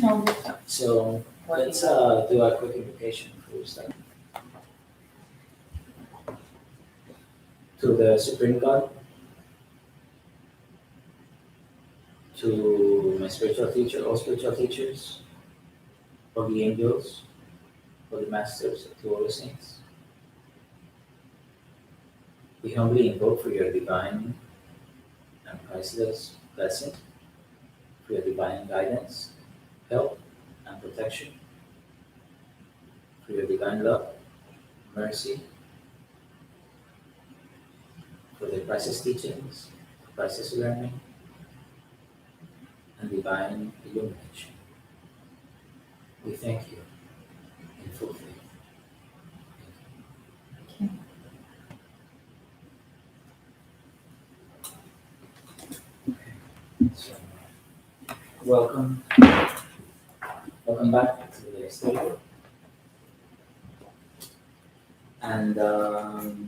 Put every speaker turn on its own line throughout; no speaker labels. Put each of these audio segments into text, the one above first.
No.
So let's do a quick invocation before we start. To the Supreme God, to my spiritual teacher, all spiritual teachers, all the angels, all the masters, to all the saints. We humbly invoke for your divine and priceless blessing, for your divine guidance, help, and protection, for your divine love, mercy, for the priceless teachings, priceless learning, and divine illumination. We thank you in full faith. So, welcome back to the studio. And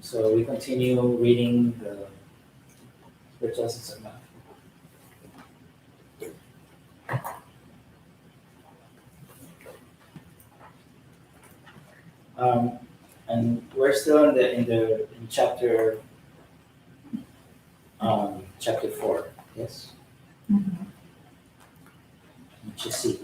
so we continue reading the spiritual essence of man. And we're still in chapter 4, yes, Chesed.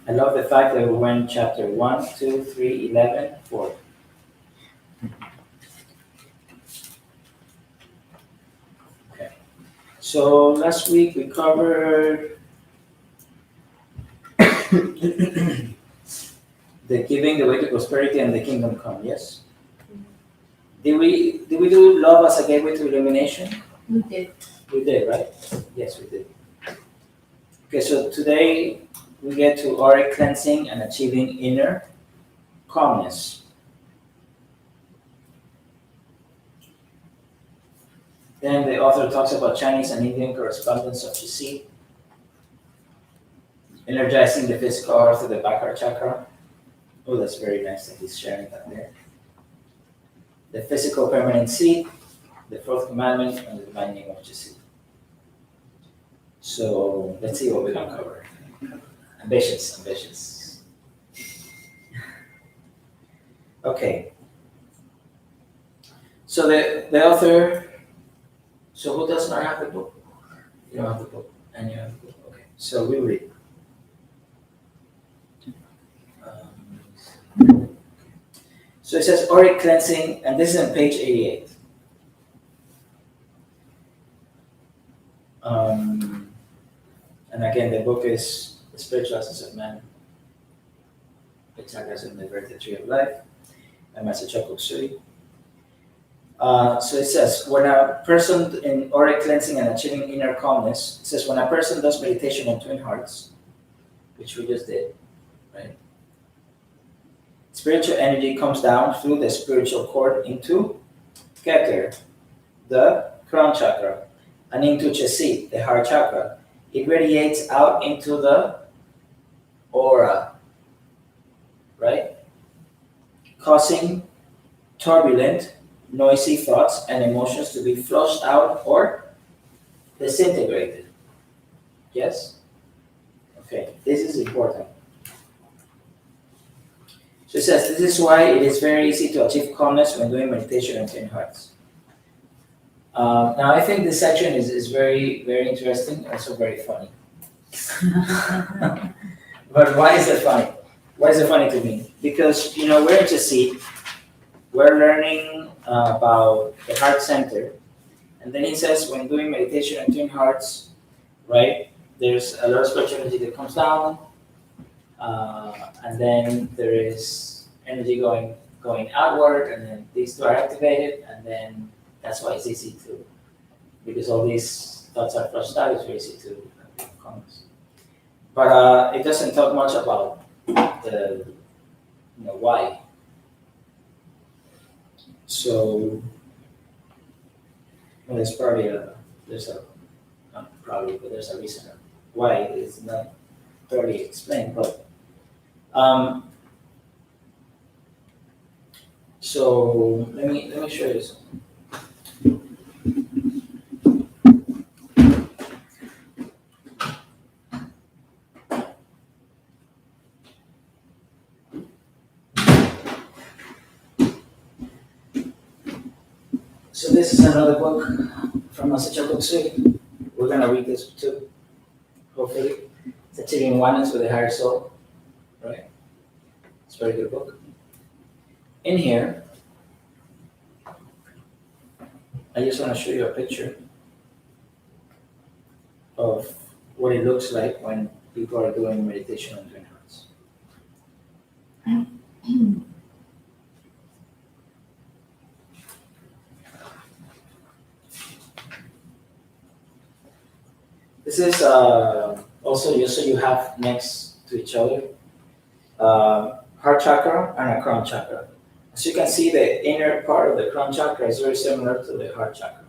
I love the fact that we went chapter 1, 2, 3, 11, 4. Okay. So last week we covered the giving the way to prosperity and the kingdom come, yes? Did we do love as a gateway to illumination?
We did.
We did, right? Yes, we did. Okay, so today we get to auric cleansing and achieving inner calmness. Then the author talks about Chinese and Indian correspondence of Chesed, energizing the physical aura through the back chakra. Oh, that's very nice that he's sharing that there. The physical permanent seed, the fourth commandment, and the divine name of Chesed. So let's see what we're gonna cover. Ambitious. Okay. So the author. So who does not have the book? You don't have the book, and you have the book. Okay. So we read. So it says auric cleansing, and this is on page 88. And again, the book is The Spiritual Essence of Man, the Chakras and the Vertebrate Tree of Life, and Master Choa. So it says, when a person in auric cleansing and achieving inner calmness, it says when a person does meditation on twin hearts, which we just did, right? Spiritual energy comes down through the spiritual cord into Keter, the Crown Chakra, and into Chesed, the heart chakra. It radiates out into the aura, right? Causing turbulent, noisy thoughts and emotions to be flushed out or disintegrated. Yes? Okay, this is important. So it says, this is why it is very easy to achieve calmness when doing meditation on twin hearts. Now, I think this section is very, very interesting, also very funny. But why is it funny? Why is it funny to me? Because, we're in Chesed, we're learning about the heart center, and then he says when doing meditation on twin hearts, right, there's a lot of spiritual energy that comes down, and then there is energy going outward, and then these two are activated, and then that's why it's easy to, because all these thoughts are flushed out, it's very easy to calm. But it doesn't talk much about the why. So there's a reason why it's not thoroughly explained. But So let me show you something. So this is another book from Master Book Suite. We're gonna read this too, hopefully. It's Achieving Oneness with a Higher Soul, right? It's a very good book. In here, I just want to show you a picture of what it looks like when people are doing meditation on twin hearts. This is also just so you have next to each other heart chakra and a crown chakra. As you can see, the inner part of the crown chakra is very similar to the heart chakra.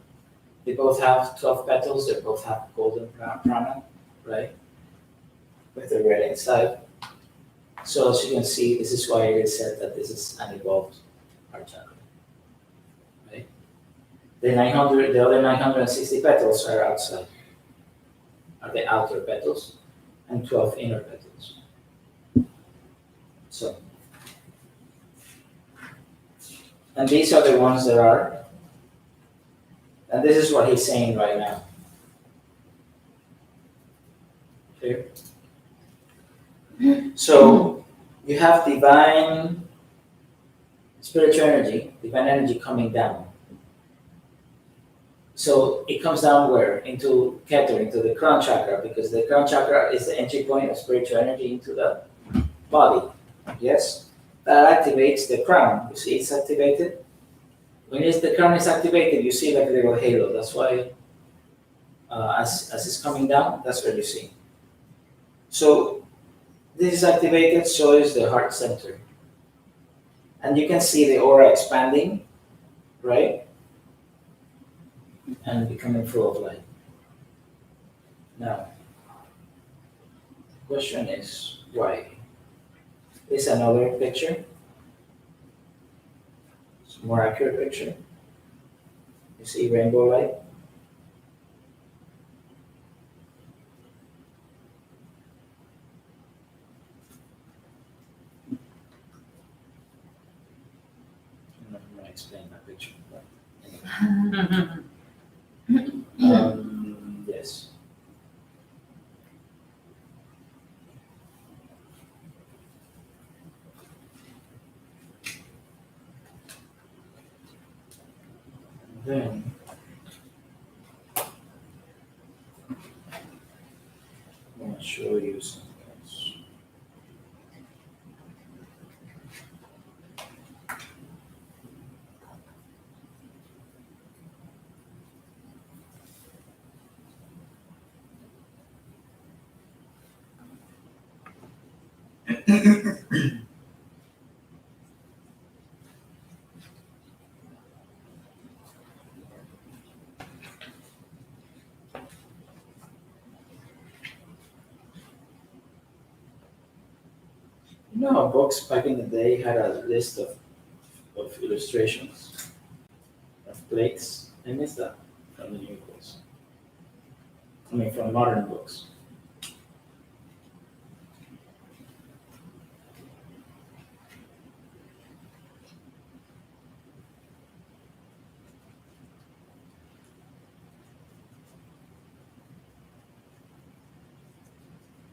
They both have 12 petals, they both have golden prana, right? With the red inside. So as you can see, this is why it is said that this is an evolved heart chakra. Right? The other 960 petals are outside, are the outer petals, and 12 inner petals. So, and these are the ones that are, and this is what he's saying right now. Clear? So, you have divine spiritual energy, divine energy coming down. So it comes down where? Into Keter, into the crown chakra, because the crown chakra is the entry point of spiritual energy into the body. Yes? That activates the crown. You see it's activated? When the crown is activated, you see like a little halo. That's why as it's coming down, that's what you see. So this is activated, so is the heart center. And you can see the aura expanding, right? And becoming full of light. Now, the question is why? This is another picture. It's a more accurate picture. You see rainbow light? I'm not going to explain that picture. But yes. Then I'm going to show you something else. You know how books back in the day had a list of illustrations of plates? I miss that from the new books. I mean, from modern books.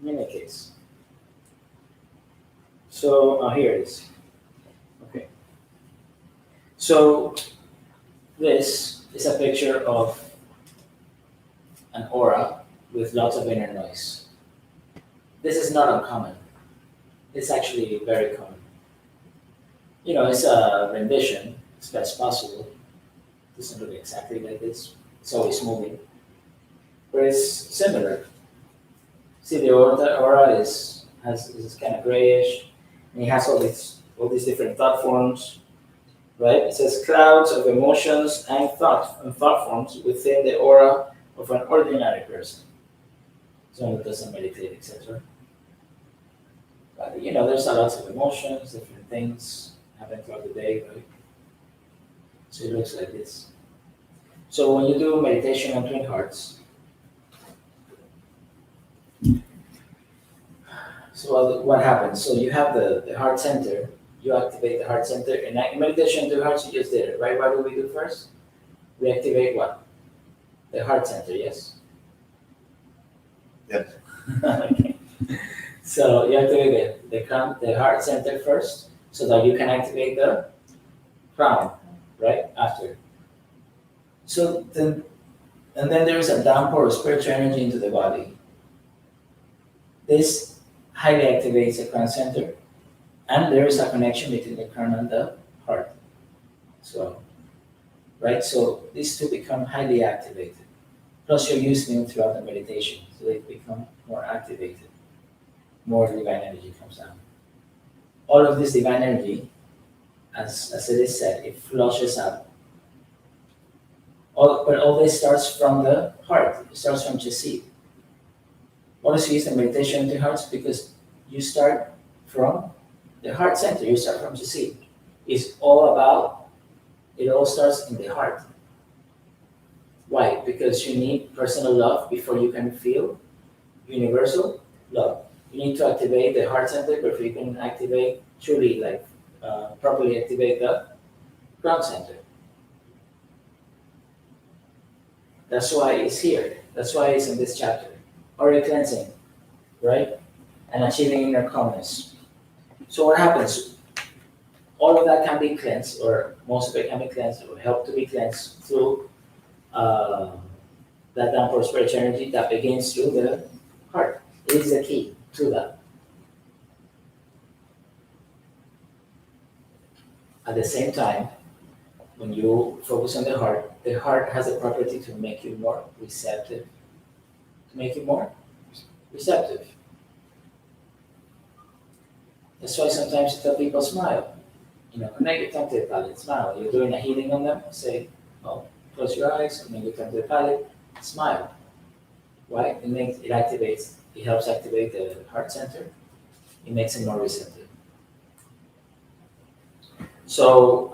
In any case. So here it is. Okay. So this is a picture of an aura with lots of inner noise. This is not uncommon. It's actually very common. You know, it's a rendition as best possible. It doesn't look exactly like this. It's always moving. But it's similar. See, the aura is kind of grayish, and it has all these different thought forms, right? It says clouds of emotions and thought forms within the aura of an ordinary person, someone who doesn't meditate, etc. But you know, there's lots of emotions, different things happen throughout the day, right? So it looks like this. So when you do meditation on twin hearts, so what happens? So you have the heart center, you activate the heart center, and in meditation on twin hearts, you just did it, right? What do we do first? We activate what? The heart center, yes?
Yes.
Okay. So you activate the heart center first, so that you can activate the crown, right? After. So then, and then there is a downpour of spiritual energy into the body. This highly activates the crown center, and there is a connection between the crown and the heart. So, right? So these two become highly activated. Plus, you're using them throughout the meditation, so they become more activated. More divine energy comes down. All of this divine energy, as it is said, it flushes out. But all this starts from the heart. It starts from Chesed. What is used in meditation into hearts? Because you start from the heart center. You start from Chesed. It's all about. It all starts in the heart. Why? Because you need personal love before you can feel universal love. You need to activate the heart center before you can activate, truly, properly activate the crown center. That's why it's here. That's why it's in this chapter. Aura cleansing, right? And achieving inner calmness. So what happens? All of that can be cleansed, or most of it can be cleansed, or help to be cleansed through that downpour of spiritual energy that begins through the heart. It is the key to that. At the same time, when you focus on the heart has the property to make you more receptive. To make you more receptive. That's why sometimes you tell people smile. Connect your tongue to the palate, smile. You're doing a healing on them, say, close your eyes, connect your tongue to the palate, smile. Why? It helps activate the heart center. It makes it more receptive. So,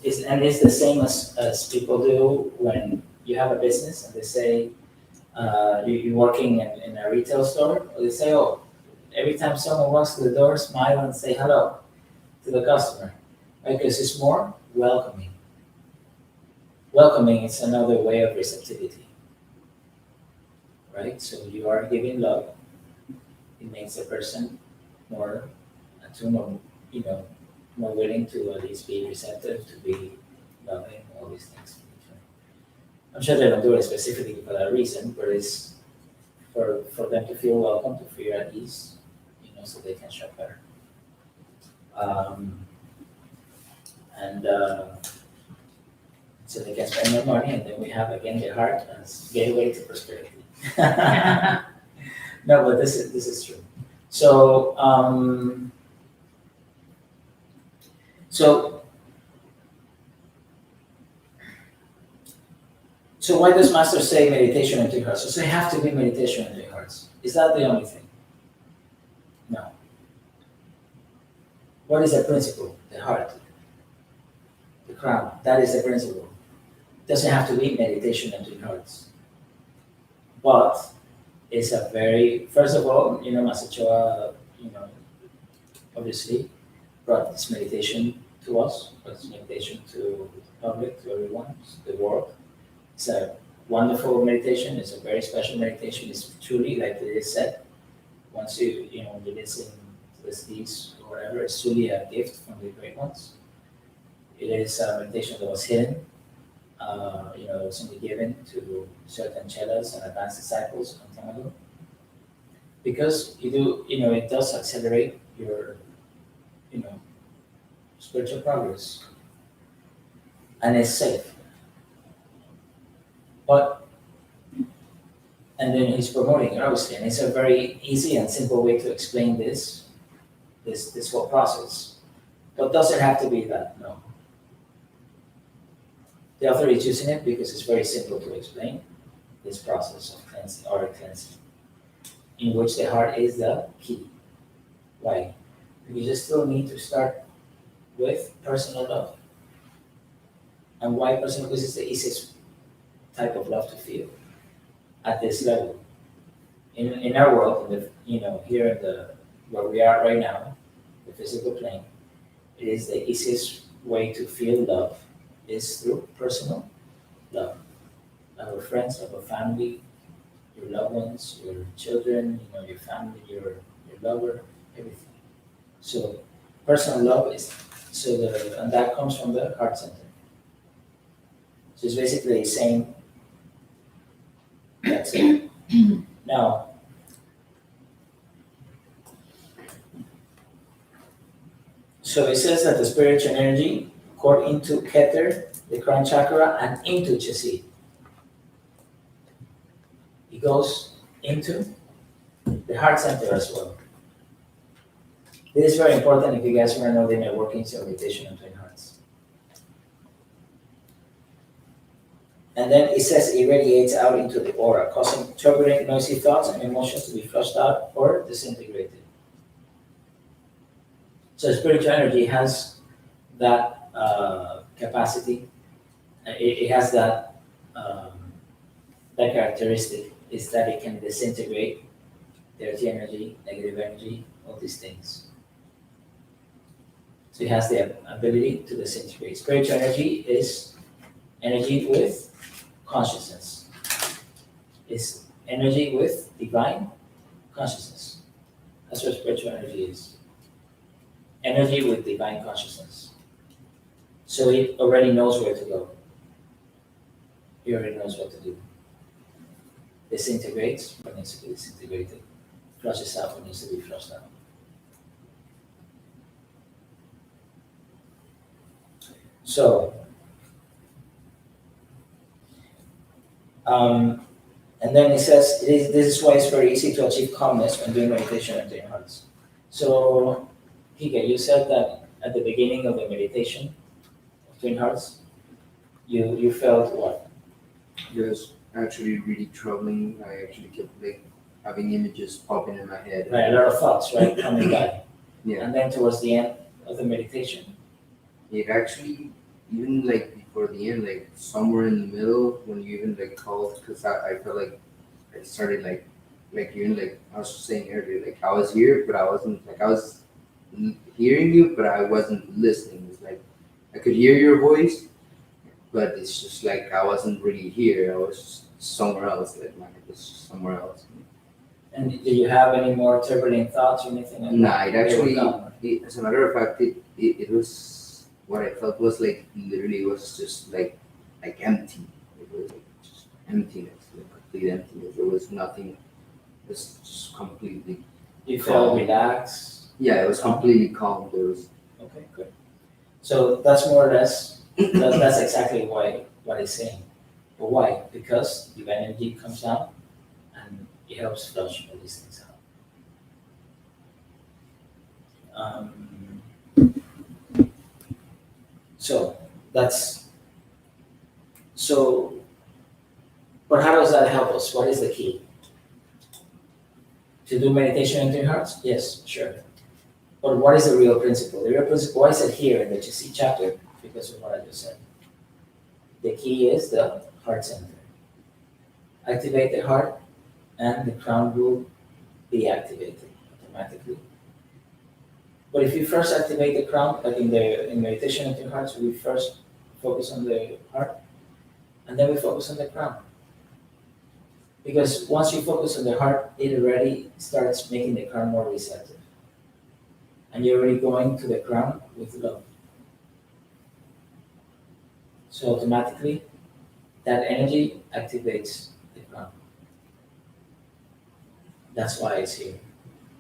it's the same as people do when you have a business and they say, you're working in a retail store, or they say, every time someone walks to the door, smile and say hello to the customer, right? Because it's more welcoming. Welcoming is another way of receptivity, right? So you are giving love. It makes a person more attuned, or more willing to at least be receptive, to be loving, all these things. I'm sure they don't do it specifically for that reason, but it's for them to feel welcome, to feel at ease, so they can shop better. And so they can spend more money, and then we have again the heart as gateway to prosperity. No, but this is true. So So why does Master say meditation on 3 hearts? So it have to be meditation on 3 hearts. Is that the only thing? No. What is the principle? The heart. The crown. That is the principle. It doesn't have to be meditation on 3 hearts. But it's a very, first of all, Master Choa, obviously brought this meditation to us, brought this meditation to the public, to everyone, to the world. It's a wonderful meditation. It's a very special meditation. It's truly, like it is said, once you listen to the speech or whatever, it's truly a gift from the great ones. It is a meditation that was hidden. It was only given to certain chelas and advanced disciples a long time ago. Because it does accelerate your, spiritual progress. And it's safe. And then he's promoting it, obviously, and it's a very easy and simple way to explain this whole process. But does it have to be that? No. The author is using it because it's very simple to explain this process of cleansing, aura cleansing, in which the heart is the key. Why? Because you still need to start with personal love. And why personal? Because it's the easiest type of love to feel at this level. In our world, in the, here in the where we are right now, the physical plane, it is the easiest way to feel love is through personal love. Love of friends, love of family, your loved ones, your children, your family, your lover, everything. So personal love is and that comes from the heart center. So it's basically saying that's it. Now, so it says that the spiritual energy core into Keter, the Crown Chakra, and into Chesed. It goes into the heart center as well. This is very important if you guys want to know the inner workings of meditation and twin hearts. And then it says it radiates out into the aura, causing turbulent, noisy thoughts and emotions to be flushed out or disintegrated. So spiritual energy has that capacity. It has that characteristic is that it can disintegrate dirty energy, negative energy, all these things. So it has the ability to disintegrate. Spiritual energy is energy with consciousness. It's energy with divine consciousness. That's what spiritual energy is. Energy with divine consciousness. So it already knows where to go. It already knows what to do. Disintegrates what needs to be disintegrated. Flushes out what needs to be flushed out. So, and then it says, this is why it's very easy to achieve calmness when doing meditation and twin hearts. So, Hika, you said that at the beginning of the meditation of twin hearts, you felt what?
Yes, actually really troubling. I actually kept like having images popping in my head.
Right, a lot of thoughts, right, coming by.
Yeah.
And then towards the end of the meditation,
It actually, even like before the end, like somewhere in the middle, when you even like called, because I felt like I started like even like I was saying earlier, like I was here, but I wasn't, like I was hearing you, but I wasn't listening. It's like I could hear your voice, but it's just like I wasn't really here. I was just somewhere else, like my head was somewhere else.
and do you have any more turbulent thoughts or anything like
Nah,
that?
it
They were
actually,
gone.
as a matter of fact, it was what I felt was like literally was just like empty. It was like just emptiness, like complete emptiness. There was nothing. It was just completely.
You felt
calm.
relaxed.
Yeah, it was
Calm.
completely calm. There was.
Okay, good. So that's more or less that's exactly what it's saying. But why? Because the energy comes out and it helps flush all these things out. So that's so. But how does that help us? What is the key? To do meditation in twin hearts? Yes, sure. But what is the real principle? The real principle, why is it here in the Chesed chapter? Because of what I just said. The key is the heart center. Activate the heart and the crown will be activated automatically. But if you first activate the crown, like in meditation in twin hearts, we first focus on the heart and then we focus on the crown. Because once you focus on the heart, it already starts making the crown more receptive. And you're already going to the crown with love. So automatically, that energy activates the crown. That's why it's here.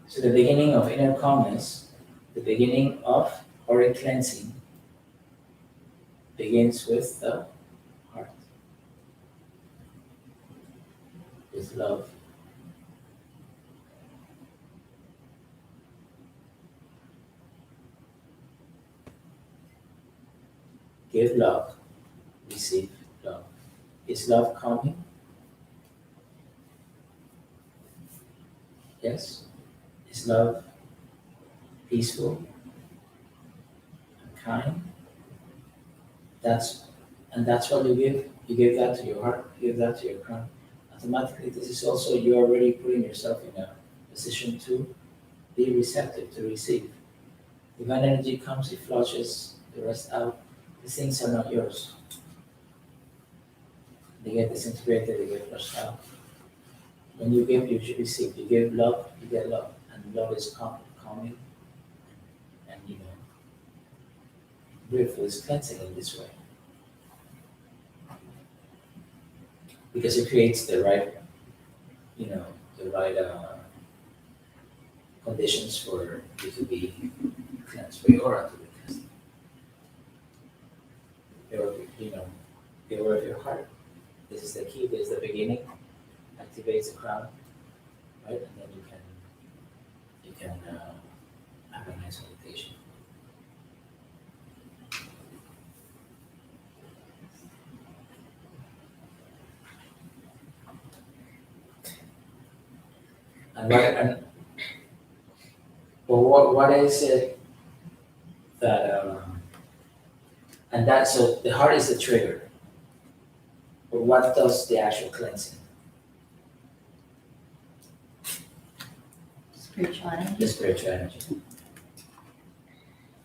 So the beginning of inner calmness, the beginning of auric cleansing, begins with the heart, with love. Give love, receive love. Is love calming? Yes. Is love peaceful and kind? And that's what you give. You give that to your heart, you give that to your crown. Automatically, this is also you already putting yourself in a position to be receptive, to receive. Divine energy comes, it flushes the rest out. These things are not yours. They get disintegrated, they get flushed out. When you give, you should receive. You give love, you get love. And love is calming and beautiful, is cleansing in this way. Because it creates the right, the right conditions for you to be cleansed, for your aura to be cleansed. The aura of your heart. This is the key, this is the beginning. Activates the crown, right? And then you can have a nice meditation. What is it that and that so the heart is the trigger, but what does the actual cleansing?
Spiritual energy.
The spiritual energy.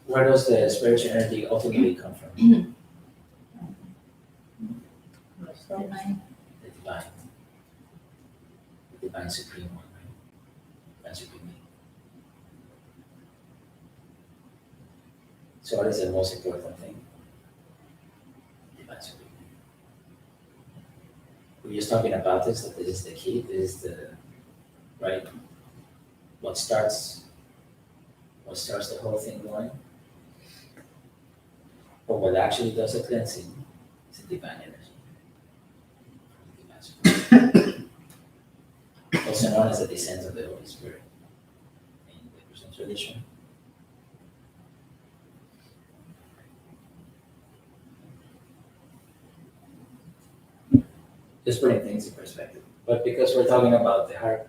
Where does the spiritual energy ultimately come from?
Divine.
The divine. The divine supreme one, right? Divine supreme being. So what is the most important thing? Divine supreme being. We're just talking about this, that this is the key, this is the right. What starts the whole thing going? But what actually does the cleansing is the divine energy. Also known as the descent of the Holy Spirit in the Christian tradition. Just putting things in perspective. But because we're talking about the heart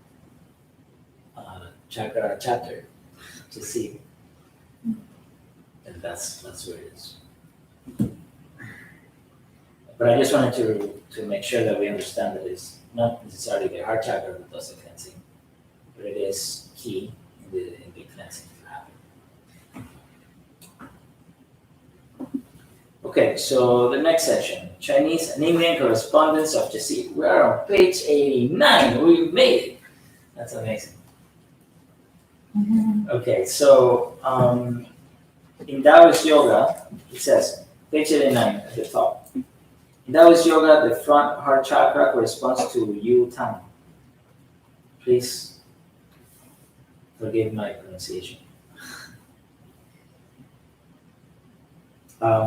chakra chapter to see, and that's where it is. But I just wanted to make sure that we understand that it's not necessarily the heart chakra that does the cleansing, but it is key in the cleansing to happen. Okay, so the next section, Chinese Nemean correspondence of Chesed. We are on page 89. We made it. That's amazing. Okay, so in Taoist yoga, it says, page 89 at the top. In Taoist yoga, the front heart chakra corresponds to Yu Tang. Please forgive my pronunciation.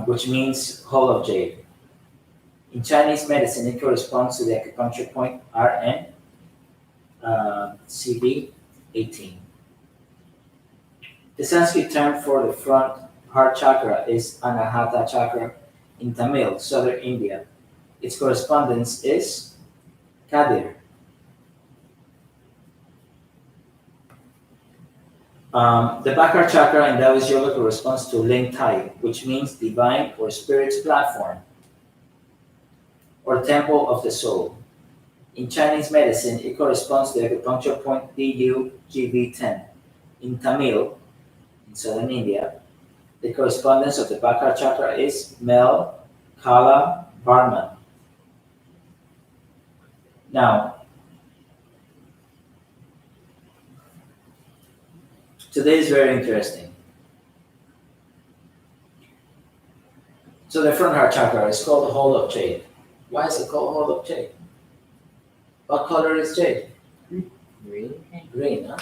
Which means whole of jade. In Chinese medicine, it corresponds to the acupuncture point RN CV 18. The Sanskrit term for the front heart chakra is Anahata chakra in Tamil, southern India. Its correspondence is Kadir. The back heart chakra in Taoist yoga corresponds to Ling Tai, which means divine or spirit's platform, or temple of the soul. In Chinese medicine, it corresponds to the acupuncture point DU GB10. In Tamil, in southern India, the correspondence of the back heart chakra is Mel Kala Barman. Now, today is very interesting. So the front heart chakra is called the hole of jade. Why is it called hole of jade? What color is jade?
Green.
Green, huh?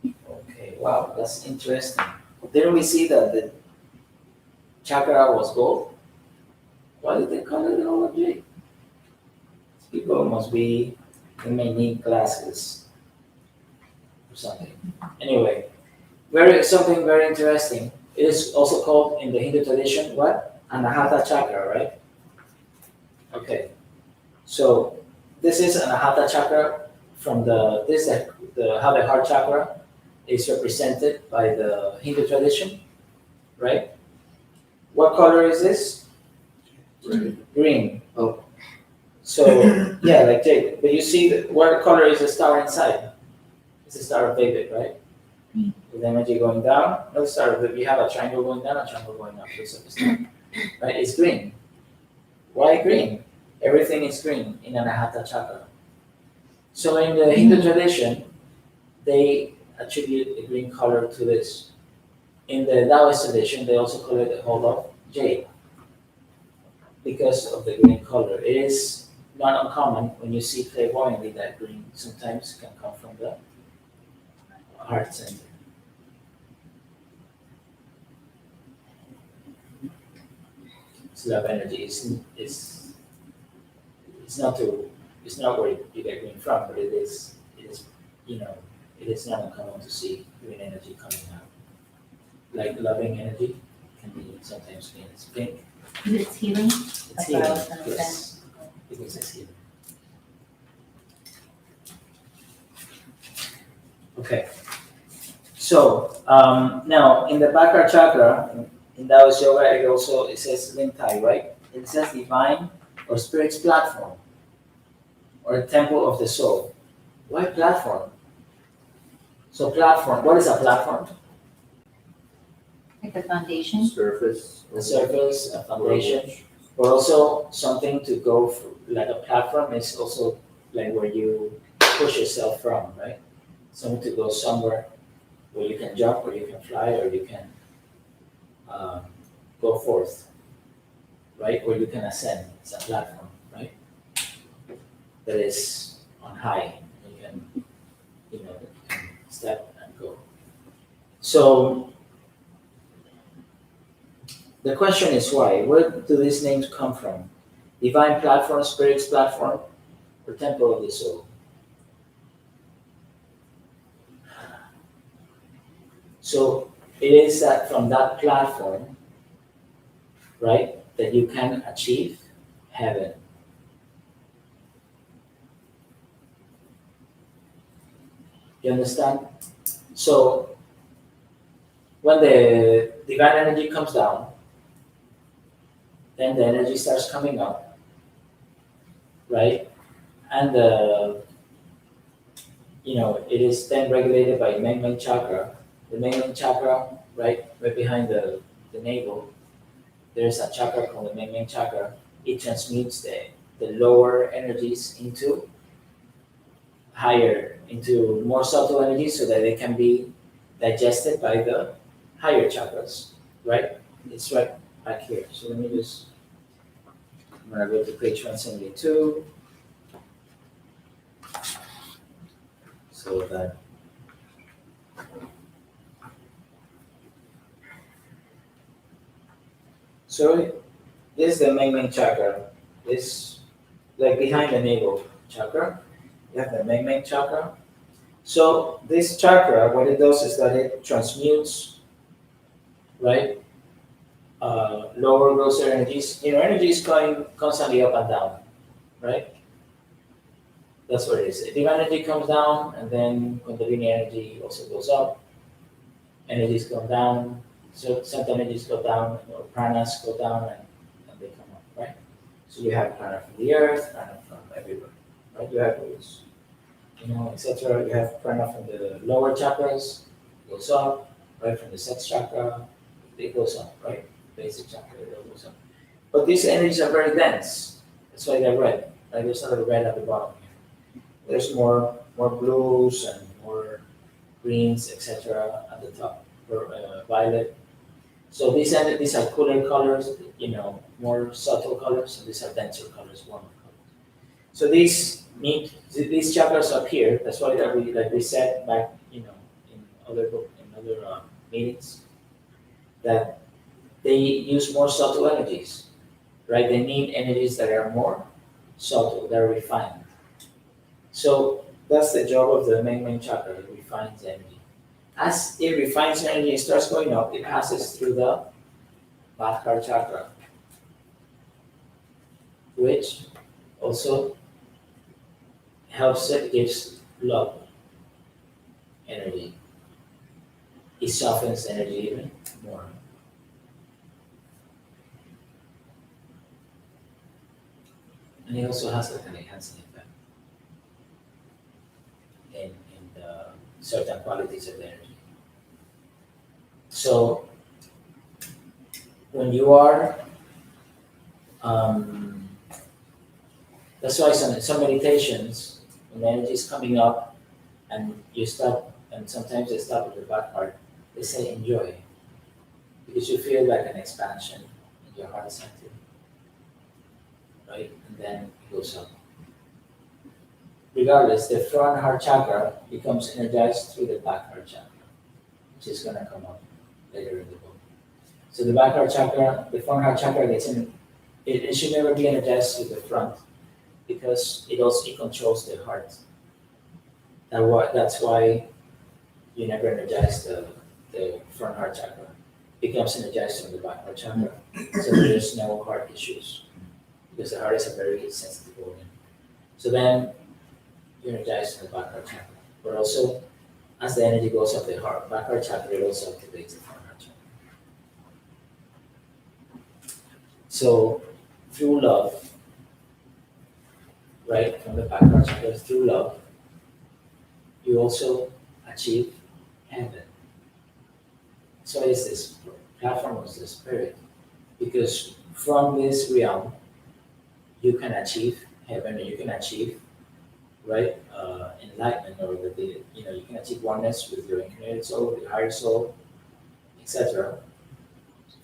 Okay, wow, that's interesting. Didn't we see that the chakra was gold? Why did they call it the hole of jade? People must be, they may need glasses or something. Anyway, something very interesting. It is also called in the Hindu tradition what? Anahata chakra, right? Okay, so this is Anahata chakra from how the heart chakra is represented by the Hindu tradition, right? What color is this?
Right.
Green.
Oh.
So yeah, like jade. But you see what color is the star inside? It's a star of David, right?
Green.
With energy going down, no star of David. You have a triangle going down, a triangle going up. It's a star, right? It's green. Why green? Everything is green in Anahata Chakra. So in the Hindu tradition, they attribute the green color to this. In the Taoist tradition, they also call it the whole of jade because of the green color. It is not uncommon when you see clairvoyantly that green sometimes can come from the heart center. It's love energy. It's not to it's not where you get green from, but it is you know it is not uncommon to see green energy coming out. Like loving energy can be sometimes green. It's pink.
It's healing.
It's
That's
healing.
what I was gonna
Yes, because it's healing. Okay. So now in the Bhakra chakra, in Taoist yoga, it says Lintai, right? It says divine or spirit's platform or temple of the soul. Why platform? So platform, what is a platform?
Like the foundation.
Surface.
A surface, a foundation, but also something to go for, like a platform is also like where you push yourself from, right? Something to go somewhere where you can jump, or you can fly, or you can um, go forth, right? Or you can ascend. It's a platform, right? That is on high. You can, you can step and go. So the question is why? Where do these names come from? Divine platform, spirit's platform, or temple of the soul? So it is that from that platform, right, that you can achieve heaven. You understand? So when the divine energy comes down, then the energy starts coming up, right? And it is then regulated by Mega Man Chakra. The Mega Man Chakra, right behind the navel, there's a chakra called the Mega Man Chakra. It transmutes the lower energies into more subtle energies so that they can be digested by the higher chakras, right? It's right back here. So I'm gonna go to page 172. So that this is the main chakra. This like behind the navel chakra. You have the main chakra. So this chakra, what it does is that it transmutes, right? Lower, grosser energies. Energy is going constantly up and down, right? That's what it is. Divine energy comes down, and then Kundalini energy also goes up. Energies go down, so some energies go down, or pranas go down, and they come up, right? So you have prana from the earth, prana from everywhere, right? You have those, etc. You have prana from the lower chakras, goes up, right? From the sex chakra, it goes up, right? Basic chakra, it goes up. But these energies are very dense. That's why they're red, right? There's a little red at the bottom here. There's more blues and more greens, etc. at the top, or violet. So these are cooler colors, more subtle colors. So these are denser colors, warmer colors. So these chakras up here. That's why like we said back, in other meetings, that they use more subtle energies, right? They need energies that are more subtle, that are refined. So that's the job of the main chakra. It refines energy. As it refines energy and starts going up, it passes through the Bhakra chakra, which also gives love energy. It softens energy even more. And it also has like an enhancing effect in the certain qualities of the energy. So when you are, that's why some meditations, when the energy is coming up and you stop, and sometimes they stop at the back part, they say enjoy, because you feel like an expansion in your heart center, right? And then it goes up. Regardless, the front heart chakra becomes energized through the back heart chakra, which is going to come up later in the book. So the back heart chakra, the front heart chakra gets in, it should never be energized through the front, because it controls the heart. That's why you never energize the front heart chakra. It becomes energized from the back heart chakra. So there's no heart issues, because the heart is a very sensitive organ. So then you energize from the back heart chakra. But also, as the energy goes up the back heart chakra, it also activates the front heart chakra. So through love, right, from the back heart chakra, through love, you also achieve heaven. So it's this platform of the spirit, because from this realm, you can achieve heaven, or you can achieve, right, enlightenment, or you can achieve oneness with your incarnated soul, with your higher soul, etc.,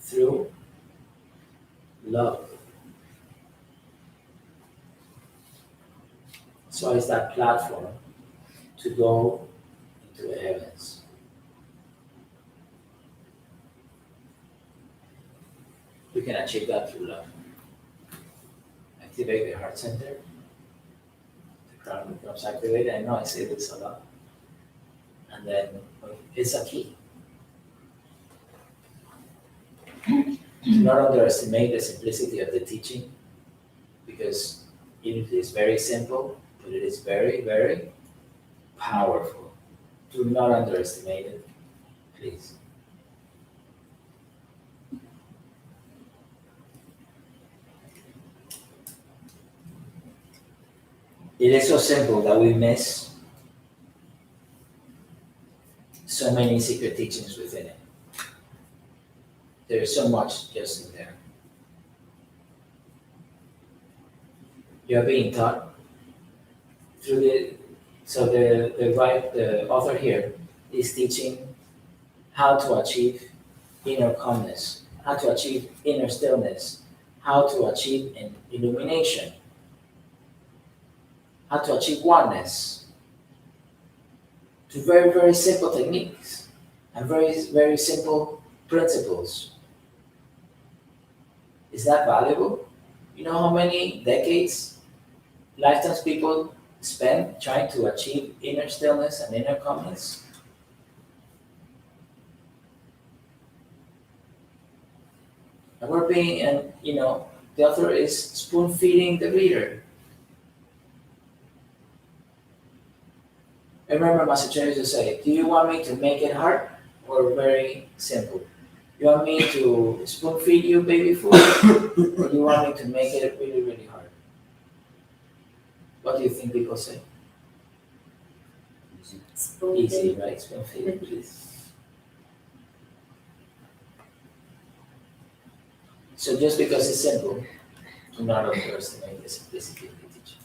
through love. So it's that platform to go into the heavens. You can achieve that through love. Activate the heart center. The crown becomes activated. I know I say this a lot. And then it's a key. Do not underestimate the simplicity of the teaching, because it is very simple, but it is very, very powerful. Do not underestimate it, please. It is so simple that we miss so many secret teachings within it. There is so much just in there. You are being taught through the author here is teaching how to achieve inner calmness, how to achieve inner stillness, how to achieve an illumination, how to achieve oneness, to very, very simple techniques and very, very simple principles. Is that valuable? You know how many decades, lifetimes people spend trying to achieve inner stillness and inner calmness? And the author is spoon feeding the reader. I remember Master Chen used to say, do you want me to make it hard or very simple? You want me to spoon feed you baby food, or do you want me to make it really, really hard? What do you think people say? Easy, right? Spoon feed, please. So just because it's simple, do not underestimate the simplicity of the teaching.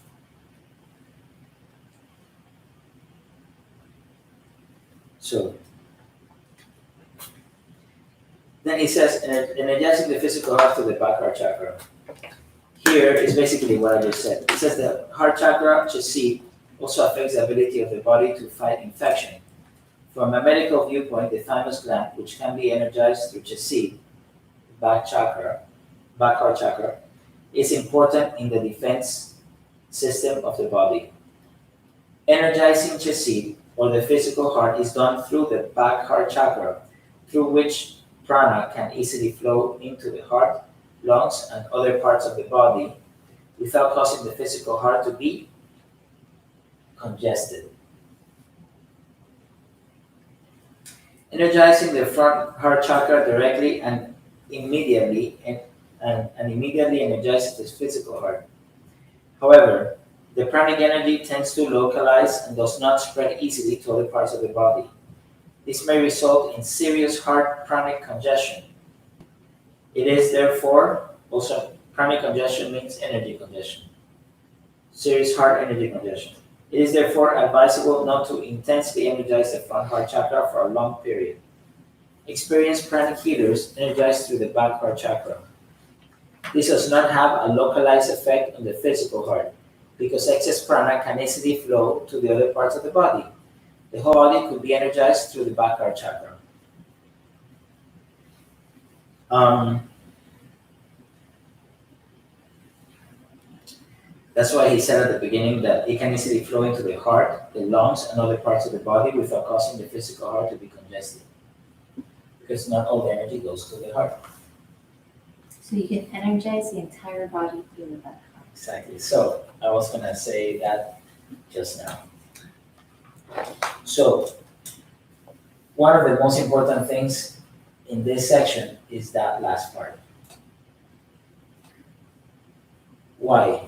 So then he says, energizing the physical heart to the back heart chakra. Here is basically what I just said. It says the heart chakra, Chesed, also affects the ability of the body to fight infection. From a medical viewpoint, the thymus gland, which can be energized through Chesed, back heart chakra, is important in the defense system of the body. Energizing Chesed, or the physical heart, is done through the back heart chakra, through which prana can easily flow into the heart, lungs, and other parts of the body without causing the physical heart to be congested. Energizing the front heart chakra directly and immediately energizes the physical heart. However, the pranic energy tends to localize and does not spread easily to other parts of the body. This may result in serious heart pranic congestion. It is therefore also pranic congestion means energy congestion. Serious heart energy congestion. It is therefore advisable not to intensely energize the front heart chakra for a long period. Experienced pranic healers energize through the back heart chakra. This does not have a localized effect on the physical heart because excess prana can easily flow to the other parts of the body. The whole body could be energized through the back heart chakra. That's why he said at the beginning that it can easily flow into the heart, the lungs, and other parts of the body without causing the physical heart to be congested. Because not all the energy goes to the heart.
So you can energize the entire body through the back.
Exactly. So I was gonna say that just now. So one of the most important things in this section is that last part. Why?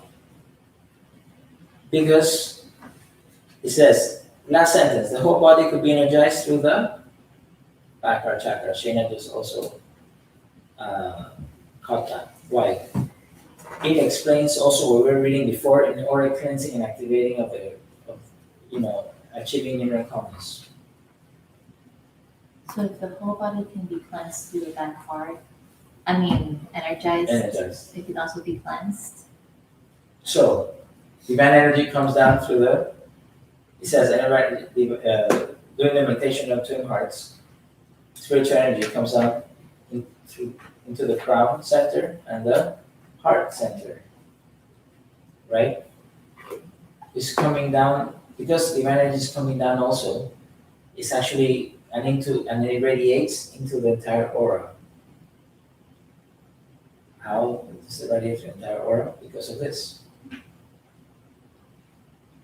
Because it says, last sentence, the whole body could be energized through the back heart chakra. Shayna just also caught that. Why? It explains also what we were reading before in the auric cleansing and activating of achieving inner calmness.
So if the whole body can be cleansed through the back heart, energized, it can also be cleansed.
So divine energy comes down through it says, doing the meditation of twin hearts, spiritual energy comes down into the crown center and the heart center, right? It's coming down, because divine energy is coming down also, it's actually, and it radiates into the entire aura. How does it radiate to the entire aura? Because of this.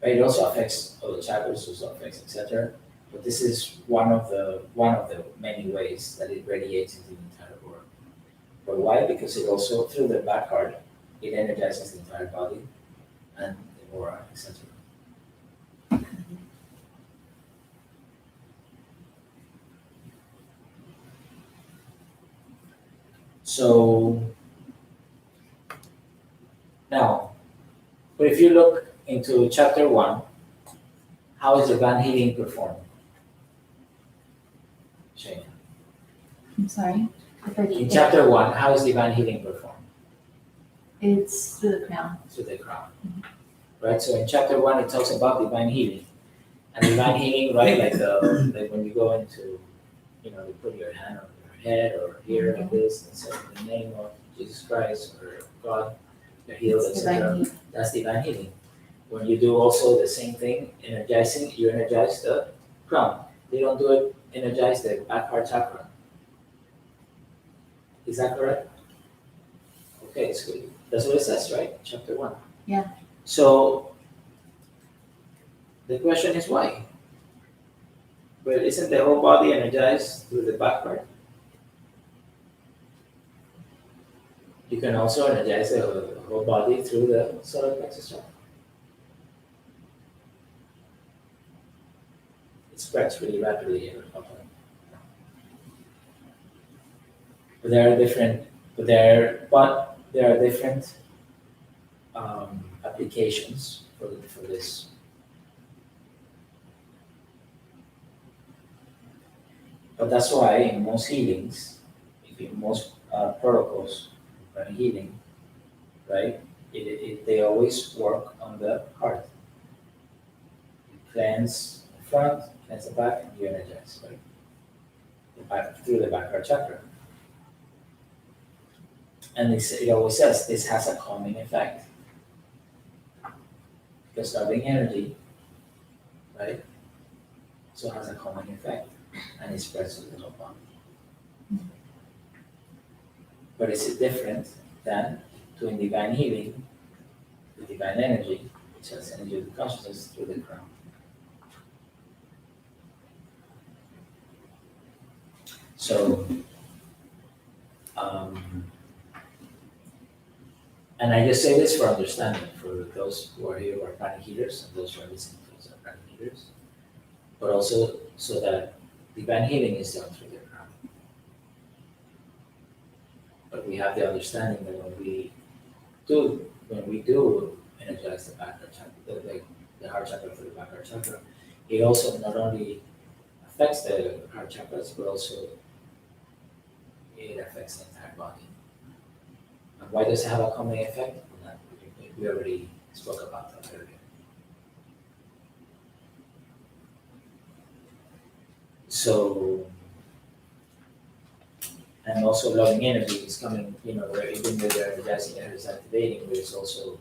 Right, it also affects all the chakras, also affects, etc. But this is one of the many ways that it radiates into the entire aura. But why? Because it also, through the back heart, it energizes the entire body and the aura, etc. So now, but if you look into chapter 1, how is divine healing performed? Shayna.
I'm sorry?
In chapter 1, how is divine healing performed?
It's through the crown.
Through the crown. Right? So in chapter 1, it talks about divine healing. And divine healing, right, like when you go into, they put your hand on your head or here like this and say, in the name of Jesus Christ or God, you're healed, etc. That's divine healing. When you do also the same thing, energizing, you energize the crown. They don't do it, energize the back heart chakra. Is that correct? Okay, so that's what it says, right? Chapter 1.
Yeah.
So the question is why? But isn't the whole body energized through the back part? You can also energize the whole body through the solar plexus chakra. It spreads really rapidly here. But there are different applications for this. But that's why in most healings, in most protocols for healing, right, they always work on the heart. You cleanse the front, cleanse the back, and you energize, right? Through the back heart chakra. And it always says this has a calming effect. Because loving energy, right, so has a calming effect. And it spreads to the whole body. But is it different than doing divine healing with divine energy, which has energy of the consciousness through the crown? So, And I just say this for understanding for those who are here who are pranic healers and those who are listening to us are pranic healers, but also so that divine healing is done through their crown. But we have the understanding that when we do energize the backward chakra, the heart chakra through the backward chakra, it also not only affects the heart chakras, but also it affects the entire body. And why does it have a calming effect? We already spoke about that earlier. So, and also loving energy is coming, where even though the energizing energy is activating, there's also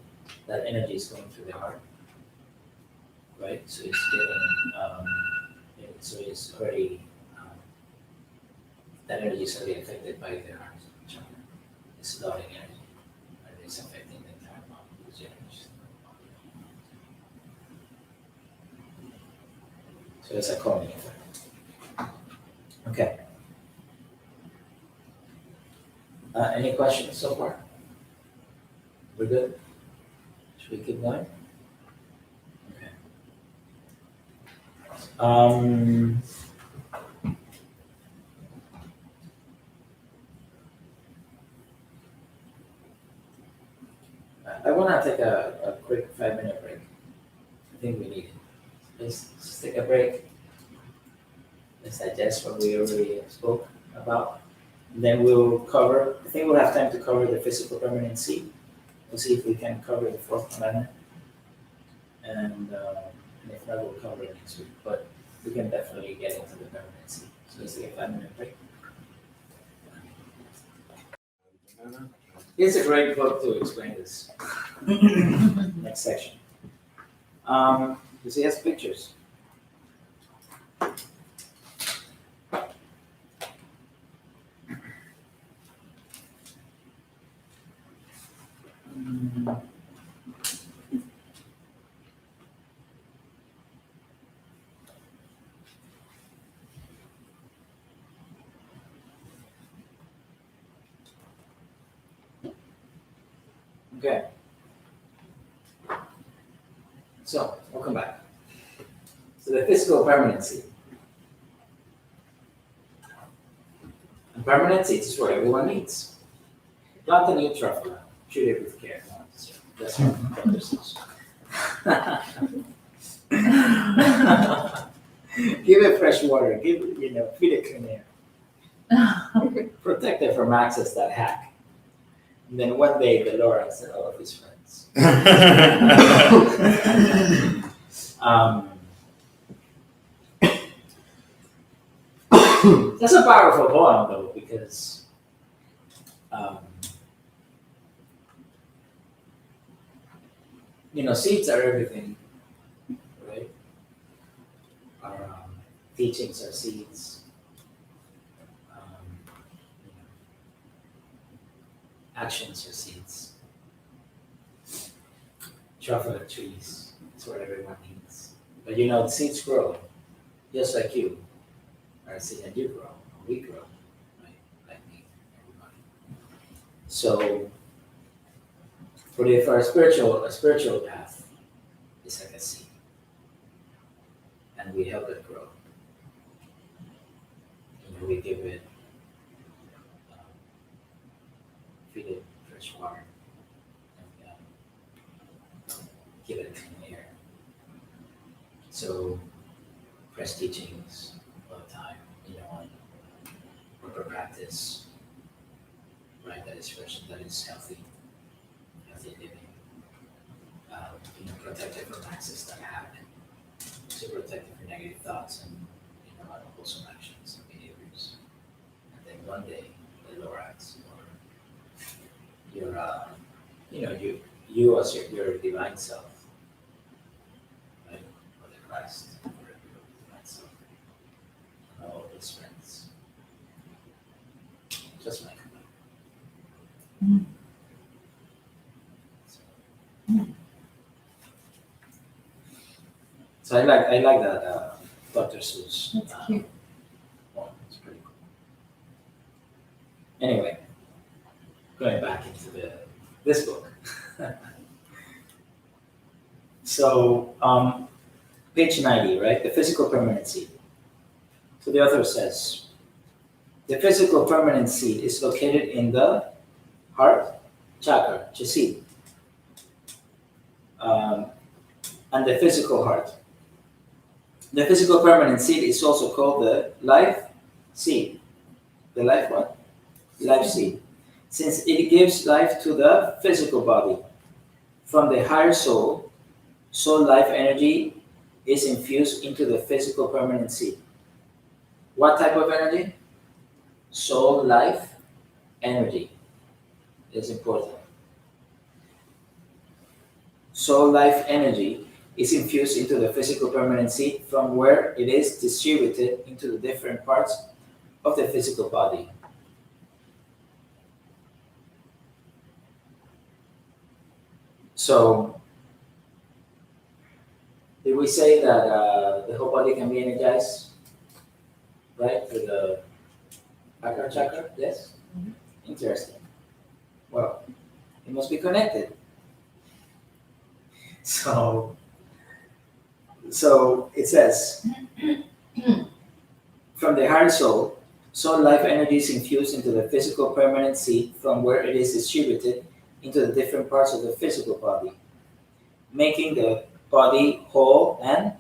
that energy is going through the heart, right? So it's it's already, that energy is already affected by the heart chakra. It's loving energy, and it's affecting the entire body with energy. So it's a calming effect. Okay. Any questions so far? We're good? Should we keep going? Okay. I want to take a quick 5-minute break. I think we need it. Let's take a break. Let's digest what we already spoke about. And then we'll cover, I think we'll have time to cover the physical permanency. We'll see if we can cover the fourth commandment. And if not, we'll cover it next week. But we can definitely get into the permanency. So let's take a 5-minute break. It's a great book to explain this. Next section. Because it has pictures. Okay. So, welcome back. So the physical permanency. And permanency is what everyone needs. Plant a new truffle. Treat it with care. That's what Dr. says. Give it fresh water. Give it, feed it clean air. Protect it from access that hack. And then one day the Lord and all of his friends. That's a powerful poem though, because seeds are everything, right? Our teachings are seeds. Actions are seeds. Truffle trees. That's what everyone needs. But the seeds grow, just like you are a seed, and you grow, and we grow, right? Like me, everybody. So, for a spiritual path, it's like a seed, and we help it grow. We give it, feed it fresh water, and give it clean air. So, fresh teachings all the time, proper practice, right? That is fresh, that is healthy living. Protect it from access that happen. So protect it from negative thoughts and unwholesome actions and behaviors. And then one day the Lorax or you as your divine self, right? Or the Christ, or your divine self, and all of his friends. Just like him. So I like that Dr. Seuss.
That's cute.
It's pretty cool. Anyway, going back into this book. So, page 90, right? The physical permanent seed. So the author says, the physical permanent seed is located in the heart chakra, Chesed, and the physical heart. The physical permanent seed is also called the life seed. The life what? Life seed. Since it gives life to the physical body. From the higher soul, soul life energy is infused into the physical permanent seed. What type of energy? Soul life energy is important. Soul life energy is infused into the physical permanent seed from where it is distributed into the different parts of the physical body. So, did we say that the whole body can be energized, right, through the Crown Chakra? Yes? Interesting. Well, it must be connected. So it says, from the higher soul, soul life energy is infused into the physical permanent seed from where it is distributed into the different parts of the physical body, making the body whole and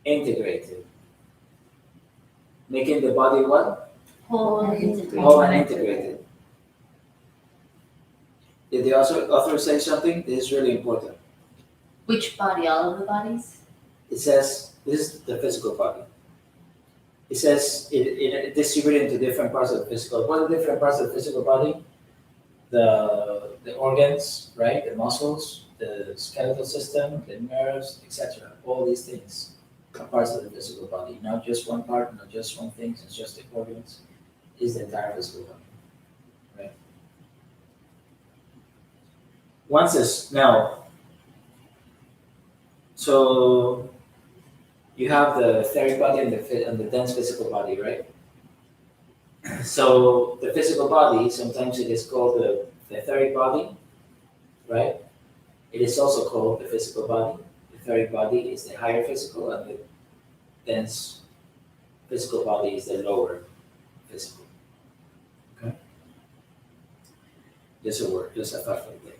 integrated. Making the body what?
Whole and integrated.
Whole and integrated. Did the author say something? This is really important.
Which body? All of the bodies?
It says, this is the physical body. It says it distributed into different parts of the physical. What are the different parts of the physical body? The organs, right? The muscles, the skeletal system, the nerves, etc. All these things are parts of the physical body. Not just one part, not just one thing, it's just the organs. It's the entire physical body. Right? Once this now, so you have the etheric body and the dense physical body, right? So the physical body, sometimes it is called the etheric body, right? It is also called the physical body. The etheric body is the higher physical, and the dense physical body is the lower physical. Okay? Just a word, just a fact like that.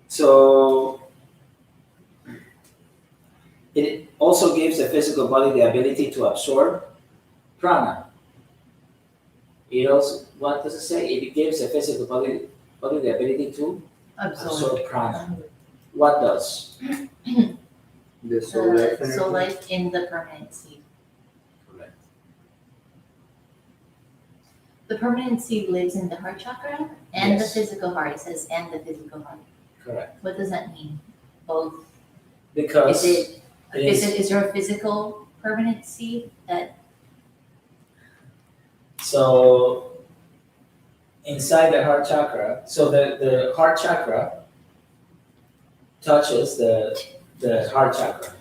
So it also gives the physical body the ability to absorb prana. It also, what does it say? It gives the physical body the ability to absorb prana. What does?
The soul life energy.
Soul life in the permanent seed.
Correct.
The permanent seed lives in the heart chakra and
Yes.
the physical heart. It says and the physical heart.
Correct.
What does that mean? Both.
Because
Is there a physical permanent seed that?
so inside the heart chakra, so the heart chakra touches the heart chakra,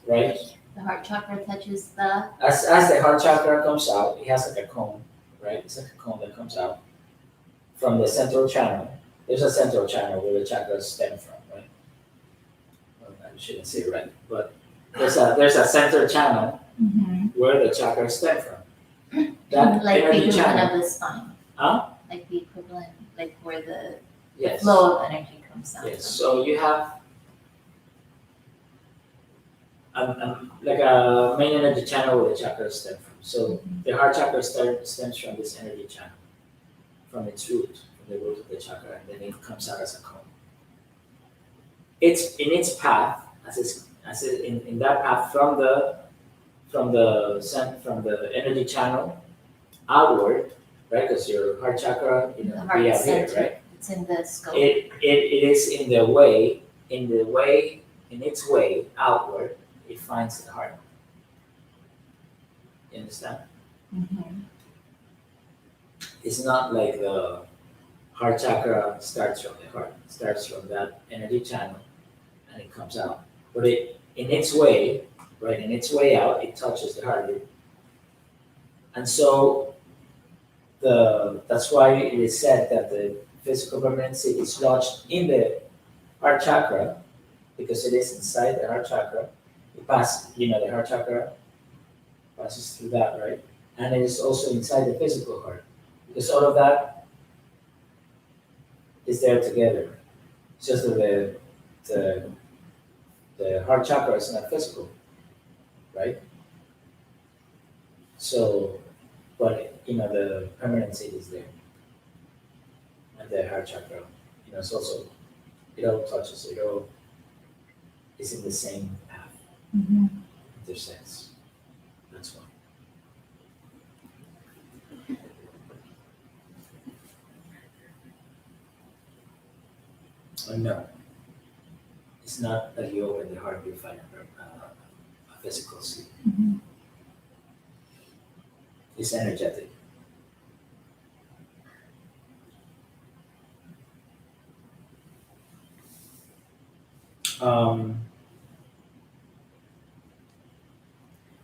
right?
The heart chakra touches the.
As the heart chakra comes out, it has like a cone, right? It's like a cone that comes out from the central channel. There's a central channel where the chakras stem from, right? Well, I shouldn't say right, but there's a center channel where the chakras stem from. That
Like the
energy
equivalent
channel.
of the spine.
Huh?
Like the equivalent, like where the
Yes.
flow of energy comes out.
Yes. So you have like a main energy channel where the chakras stem from. So the heart chakra stems from this energy channel, from its root, from the root of the chakra, and then it comes out as a cone. It's in its path, in that path from the energy channel outward, right? Because your heart chakra,
The heart
be out here,
center.
right?
It's in the scope.
It is in its way outward, it finds the heart. You understand?
Mhm.
It's not like the heart chakra starts from the heart, it starts from that energy channel and it comes out. But in its way out, it touches the heart. And so that's why it is said that the physical permanent seed is lodged in the heart chakra. because it is inside the heart chakra. It passes, the heart chakra passes through that, right? And it is also inside the physical heart, because all of that is there together. It's just that the heart chakra is not physical, right? So, but the permanent seat is there, and the heart chakra, it's also, it all touches, it all is in the same path,
Mm-hmm.
intersects. That's why. Oh no, it's not that you open the heart, you find a physical seat.
Mm-hmm.
It's energetic.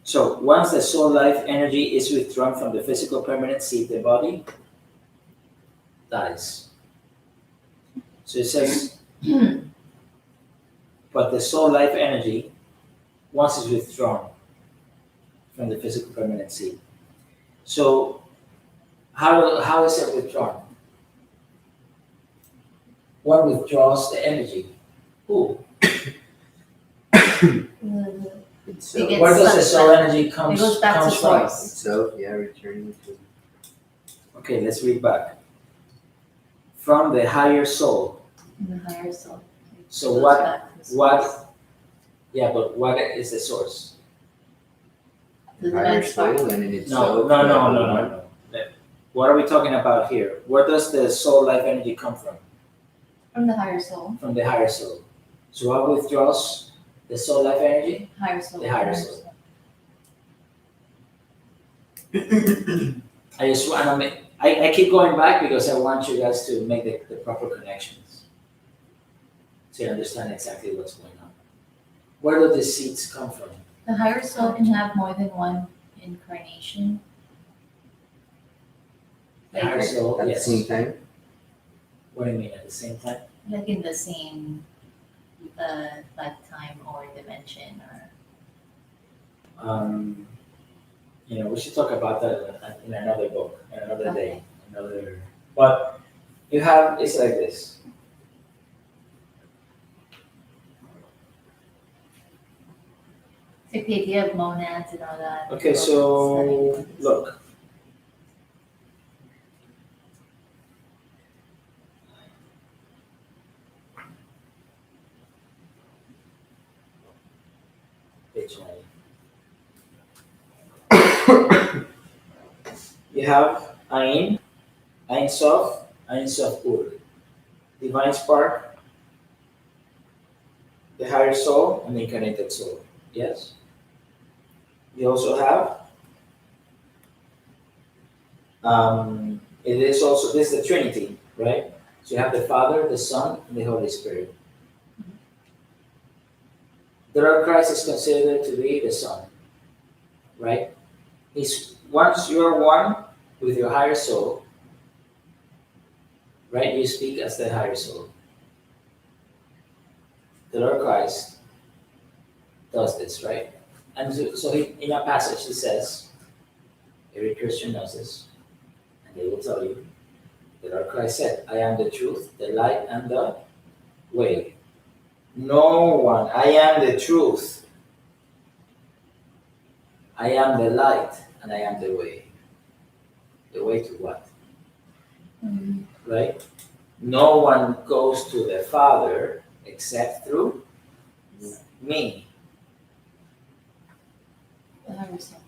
So once the soul life energy is withdrawn from the physical permanent seat, the body dies. So it says, but the soul life energy, once it's withdrawn from the physical permanent seat. So how is it withdrawn? One withdraws the energy. Who?
Itself.
It
Where does the
sucked
soul
back.
energy
It goes back to
comes from?
source.
Itself, yeah, returning to.
Okay, let's read back. From the higher soul.
In the higher soul.
So
Goes
what?
back to the source.
What? Yeah, but what is the source?
The
higher
divine spark.
soul and in
No,
itself.
no. What are we talking about here? Where does the soul life energy come from?
From the higher soul.
From the higher soul. So what withdraws the soul life energy?
Higher soul.
The higher soul. I just want to make, I keep going back because I want you guys to make the proper connections. So you understand exactly what's going on. Where do the seeds come from?
The higher soul can have more than one incarnation.
The higher soul,
At the
yes.
same time.
What do you mean at the same time?
Like in the same lifetime or dimension or
We should talk about that in another book, another day, but it's like this.
it's like the idea of monads and all that.
Okay, so look. Page 9. You have Ein Sof Ur, divine spark, the higher soul, and the incarnated soul. Yes? You also have, this is the Trinity, right? So you have the Father, the Son, and the Holy Spirit. The Lord Christ is considered to be the Son, right? Once you're one with your higher soul, right? You speak as the higher soul. The Lord Christ does this, right? And so in a passage he says, every Christian knows this, and they will tell you, the Lord Christ said, I am the truth, the light, and the way. No one, I am the truth. I am the light, and I am the way. The way to what?
Mm-hmm.
Right? No one goes to the Father except through me.
The higher soul.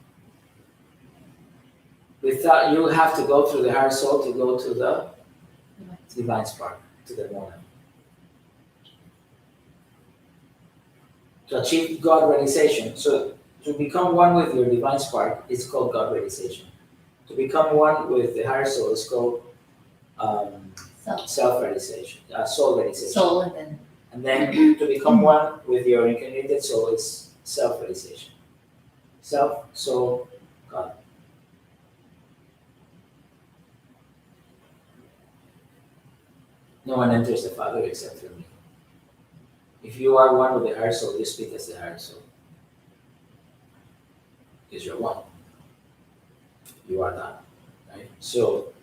Without, you have to go through the higher soul to go to the divine spark, to the monad. To achieve God realization. So to become one with your divine spark is called God realization. To become one with the higher soul is called self-realization, soul realization.
Soul
And then to become one with your incarnated soul is self-realization. Self, soul, God. No one enters the Father except through me. If you are one with the higher soul, you speak as the higher soul. Because you're one. You are that. Right? So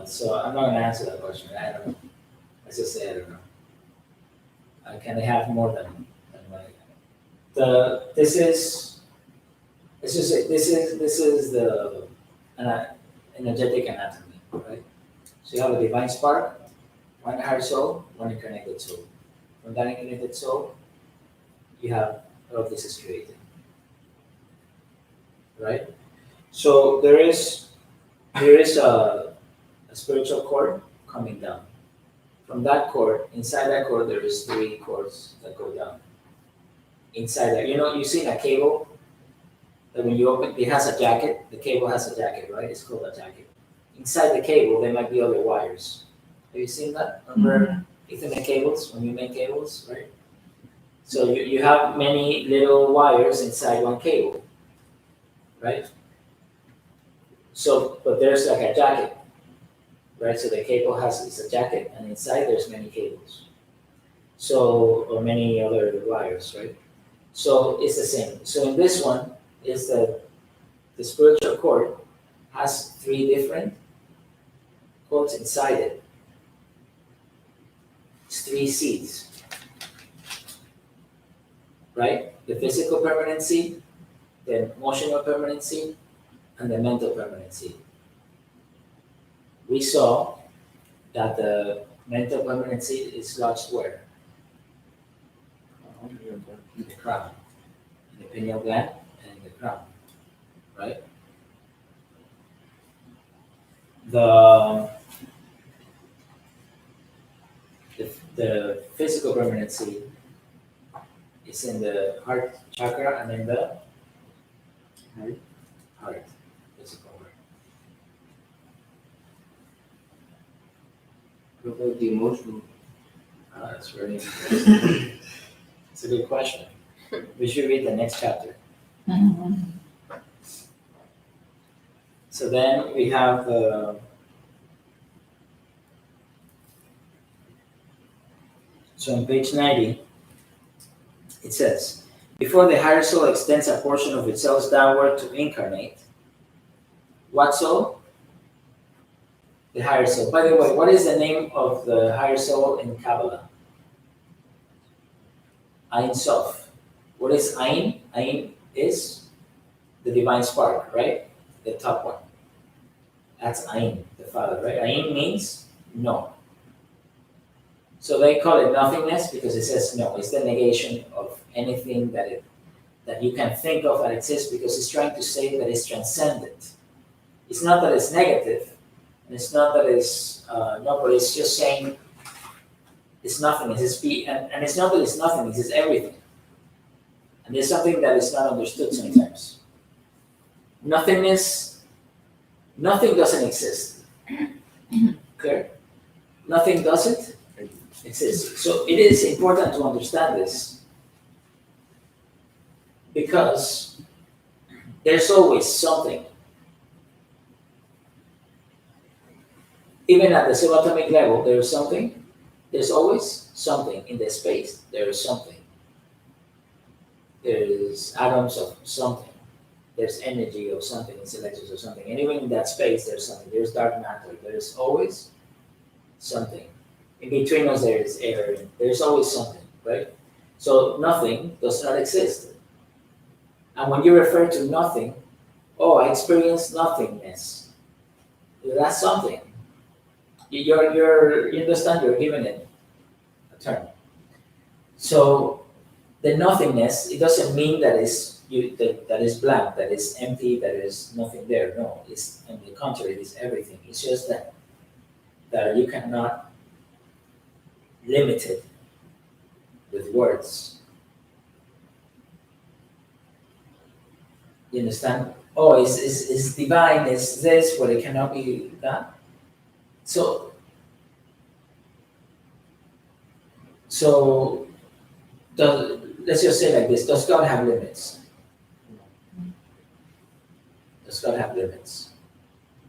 so I'm not gonna answer that question. I don't know. Let's just say I don't know. Can I have more than one? This is the energetic anatomy, right? So you have a divine spark, one higher soul, one incarnated soul. From that incarnated soul, you have all of this is created, right? So there is a spiritual cord coming down. From that cord, inside that cord, there is 3 cords that go down. Inside that, you've seen a cable that when you open, it has a jacket. The cable has a jacket, right? It's called a jacket. Inside the cable, there might be other wires. Have you seen that? Remember Ethernet cables, when you make cables, right? So you have many little wires inside one cable, right? So, but there's like a jacket, right? So the cable is a jacket, and inside there's many cables. So, or many other wires, right? So it's the same. So in this one, is the spiritual cord has 3 different cords inside it. It's 3 seeds, right? The physical permanency, the emotional permanency, and the mental permanency. We saw that the mental permanency is lodged where? In the crown, in the pineal gland, and in the crown, right? The physical permanency is in the heart chakra and in the heart, physical heart.
What about the emotional?
That's very interesting. It's a good question. We should read the next chapter. So then we have so on page 90, it says, before the higher soul extends a portion of itself downward to incarnate, what soul? The higher soul. By the way, what is the name of the higher soul in Kabbalah? Ein Sof. What is Ein? Ein is the divine spark, right? The top one. That's Ein, the Father, right? Ein means no. So they call it nothingness because it says no. It's the negation of anything that you can think of that exists, because it's trying to say that it's transcendent. It's not that it's negative, and it's not that it's no, but it's just saying it's nothingness. And it's not that it's nothingness, it's everything. And there's something that is not understood sometimes. Nothingness, nothing doesn't exist. Okay? Nothing doesn't exist. So it is important to understand this, because there's always something. Even at the subatomic level, there is something. There's always something in the space. There is something. There's atoms of something. There's energy of something. It's electrons of something. And even in that space, there's something. There's dark matter. There's always something. In between us, there is air. There's always something, right? So nothing does not exist. And when you refer to nothing, I experience nothingness. That's something. You understand, you're giving it a term. So the nothingness, it doesn't mean that that is blank, that is empty, that is nothing there. No, it's on the contrary, it's everything. It's just that you cannot limit it with words. You understand? It's divine, it's this, but it cannot be that. So let's just say like this: does God have limits? Does God have limits?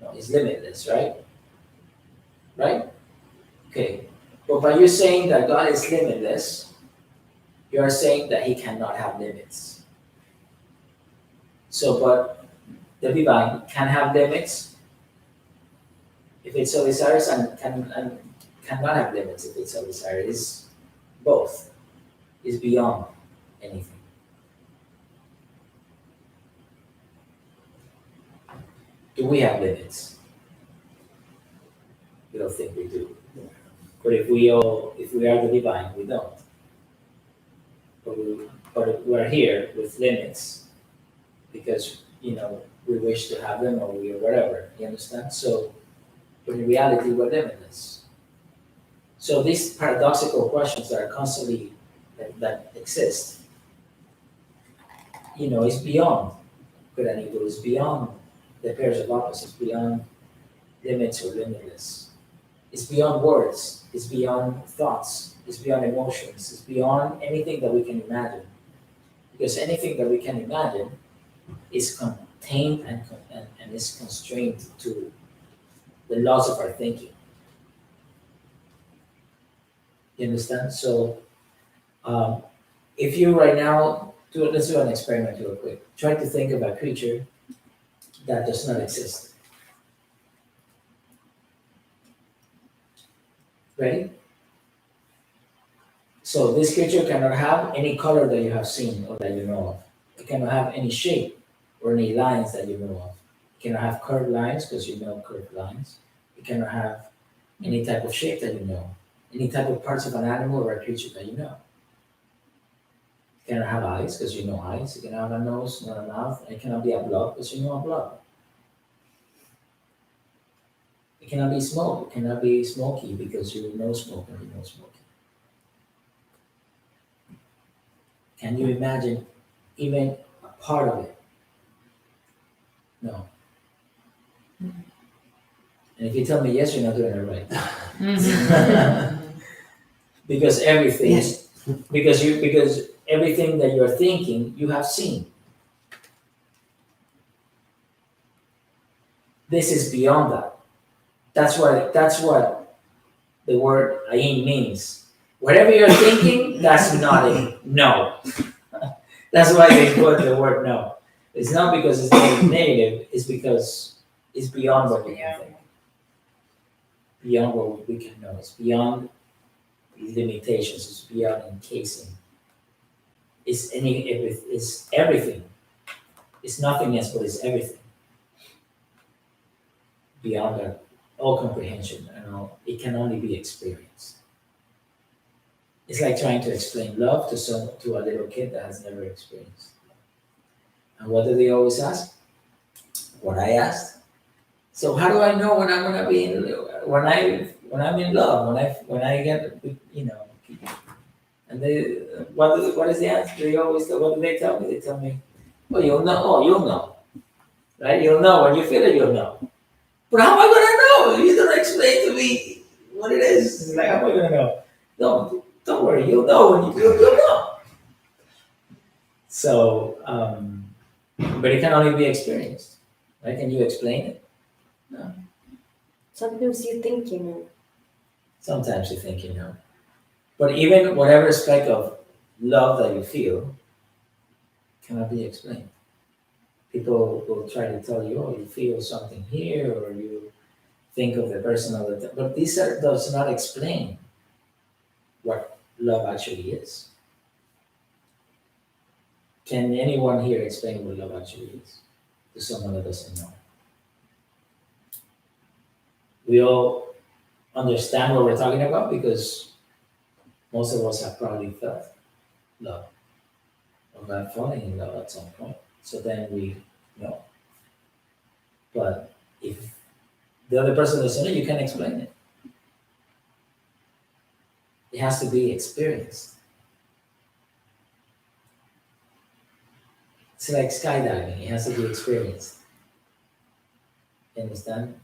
No, it's limitless, right? Right? Okay. But by you saying that God is limitless, you are saying that he cannot have limits. So, but the divine can have limits if it so desires, and cannot have limits if it so desires. It's both. It's beyond anything. Do we have limits? We don't think we do. But if we are the divine, we don't. But we're here with limits because we wish to have them or we or whatever. You understand? So, but in reality, we're limitless. So these paradoxical questions that are constantly that exist, is beyond good and evil. Is beyond the pairs of opposites. Beyond limits or limitless. It's beyond words. It's beyond thoughts. It's beyond emotions. It's beyond anything that we can imagine. Because anything that we can imagine is contained and is constrained to the laws of our thinking. You understand? So, if you right now let's do an experiment real quick. Try to think of a creature that does not exist. Ready? So this creature cannot have any color that you have seen or that you know of. It cannot have any shape or any lines that you know of. It cannot have curved lines because you know curved lines. It cannot have any type of shape that you know. Any type of parts of an animal or a creature that you know. It cannot have eyes because you know eyes. It cannot have a nose, not a mouth. And it cannot be a blood because you know a blood. It cannot be smoke. It cannot be smoky because you know smoke and you know smoky. Can you imagine even a part of it? No. And if you tell me yes, you're not doing it right. Because everything,
Yes.
because everything that you're thinking, you have seen. This is beyond that. That's what the word ayin means. Whatever you're thinking, that's not it. No. That's why they put the word no. It's not because it's negative, it's because it's beyond what we can think. Beyond what we can know. It's beyond limitations. It's beyond encasing. It's everything. It's nothingness, but it's everything. Beyond that, all comprehension and all, it can only be experienced. It's like trying to explain love to a little kid that has never experienced. And what do they always ask? What I asked. So how do I know when I'm gonna be when I'm in love? When I get And they what is the answer? What do they tell me? They tell me, well, you'll know. Oh, you'll know, right? You'll know when you feel it. You'll know. But how am I gonna know? You don't explain to me what it is. It's like, how am I gonna know? Don't worry. You'll know when you'll know. So, but it can only be experienced, right? Can you explain it? No.
Sometimes you think you know.
Sometimes you think you know. But even whatever speck of love that you feel cannot be explained. People will try to tell you, oh, you feel something here, or you think of the person all the time. But does not explain what love actually is. Can anyone here explain what love actually is to someone that doesn't know? We all understand what we're talking about because most of us have probably felt love or got falling in love at some point. So then we know. But if the other person doesn't know, you can't explain it. It has to be experienced. It's like skydiving. It has to be experienced. You understand?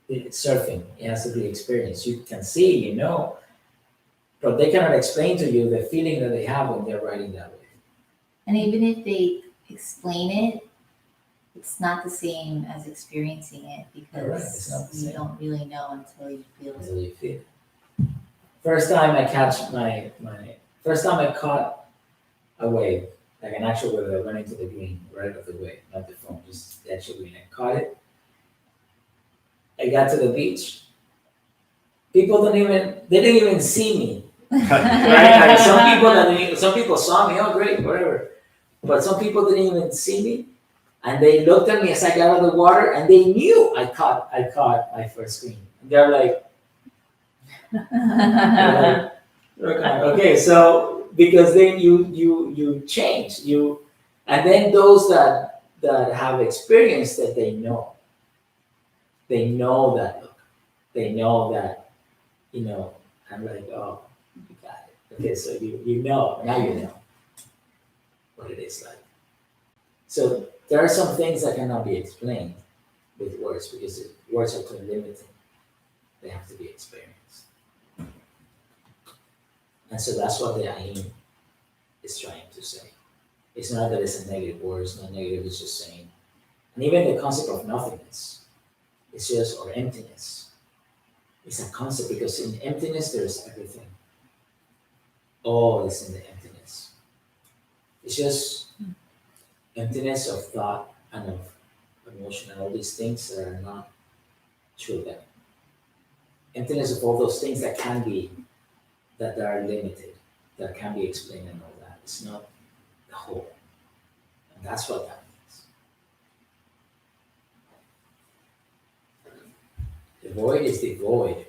It's surfing. It has to be experienced. You can see, you know, but they cannot explain to you the feeling that they have when they're riding that wave.
And even if they explain it, It's not the same as experiencing it
Correct, it's not the
because you
same.
don't really know until you feel it.
Until you feel it. First time I first time I caught a wave, like an actual wave that went into the green, right of the wave, not the foam, just the actual green. I caught it. I got to the beach. People they didn't even see me. Right? Like some people saw me, oh great, whatever. But some people didn't even see me. And they looked at me as I got out of the water and they knew I caught my first green. They're like, okay, so because then you change and then those that have experienced it, they know that look, they know that I'm like, oh, you got it. Okay, so you know now you know what it is like. So there are some things that cannot be explained with words because words are too limiting. They have to be experienced. And so that's what the Ayin is trying to say. It's not that it's a negative word, it's not negative, it's just saying. And even the concept of nothingness, it's just, or emptiness, it's a concept because in emptiness there's everything. All is in the emptiness. It's just emptiness of thought and of emotion and all these things that are not true then. Emptiness of all those things that are limited, that can be explained and all that. It's not the whole. And that's what that means. The void is devoid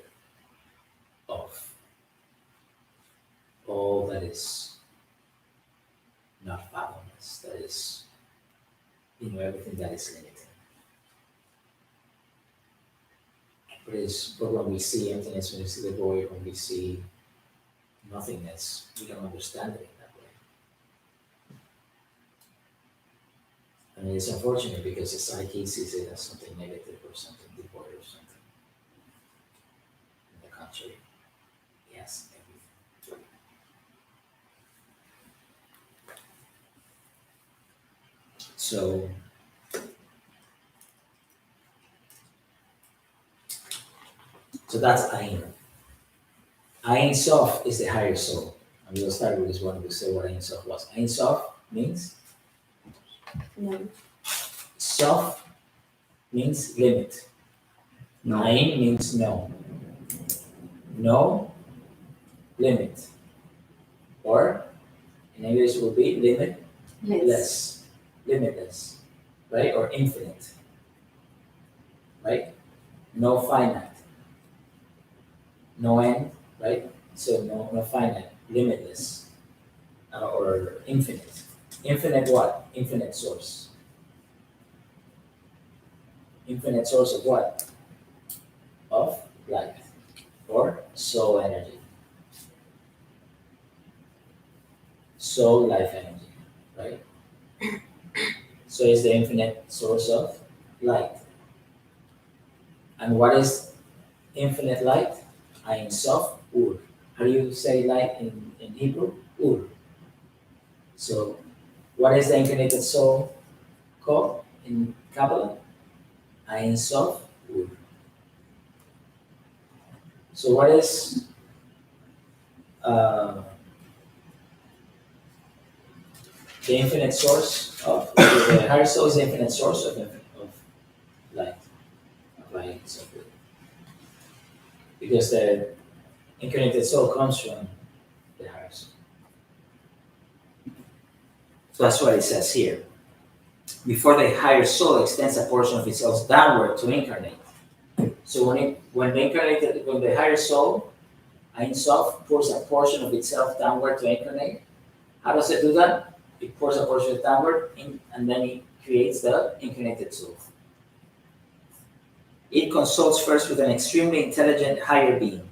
of all that is not fathomless, that is, everything that is limited. But when we see emptiness, when we see the void, when we see nothingness, we don't understand it in that way. And it's unfortunate because the psyche sees it as something negative or something devoid or something. On the contrary, yes, everything. So that's Ayin. Ayin Sof is the higher soul. And we'll start with this one to say what Ayin Sof was. Ayin Sof means?
No.
Sof means limit.
No.
Ayin means no. No, limit. Or in English will be limitless. Limitless. Right? Or infinite. Right? No finite. No end, right? So no finite, limitless, or infinite. Infinite what? Infinite source. Infinite source of what? Of light, or soul energy. Soul life energy, right? So it's the infinite source of light. And what is infinite light? Ayin Sof, Ur. How do you say light in Hebrew? Ur. So, what is the incarnated soul called in Kabbalah? Ayin Sof, Ur. So, what is the infinite source of the higher soul? Is the infinite source of light, of Ayin Sof, Ur. Because the incarnated soul comes from the higher soul. So that's what it says here. Before the higher soul extends a portion of itself downward to incarnate. So when the higher soul, Ayin Sof, pours a portion of itself downward to incarnate, how does it do that? It pours a portion downward, and then it creates the incarnated soul. It consults first with an extremely intelligent higher being.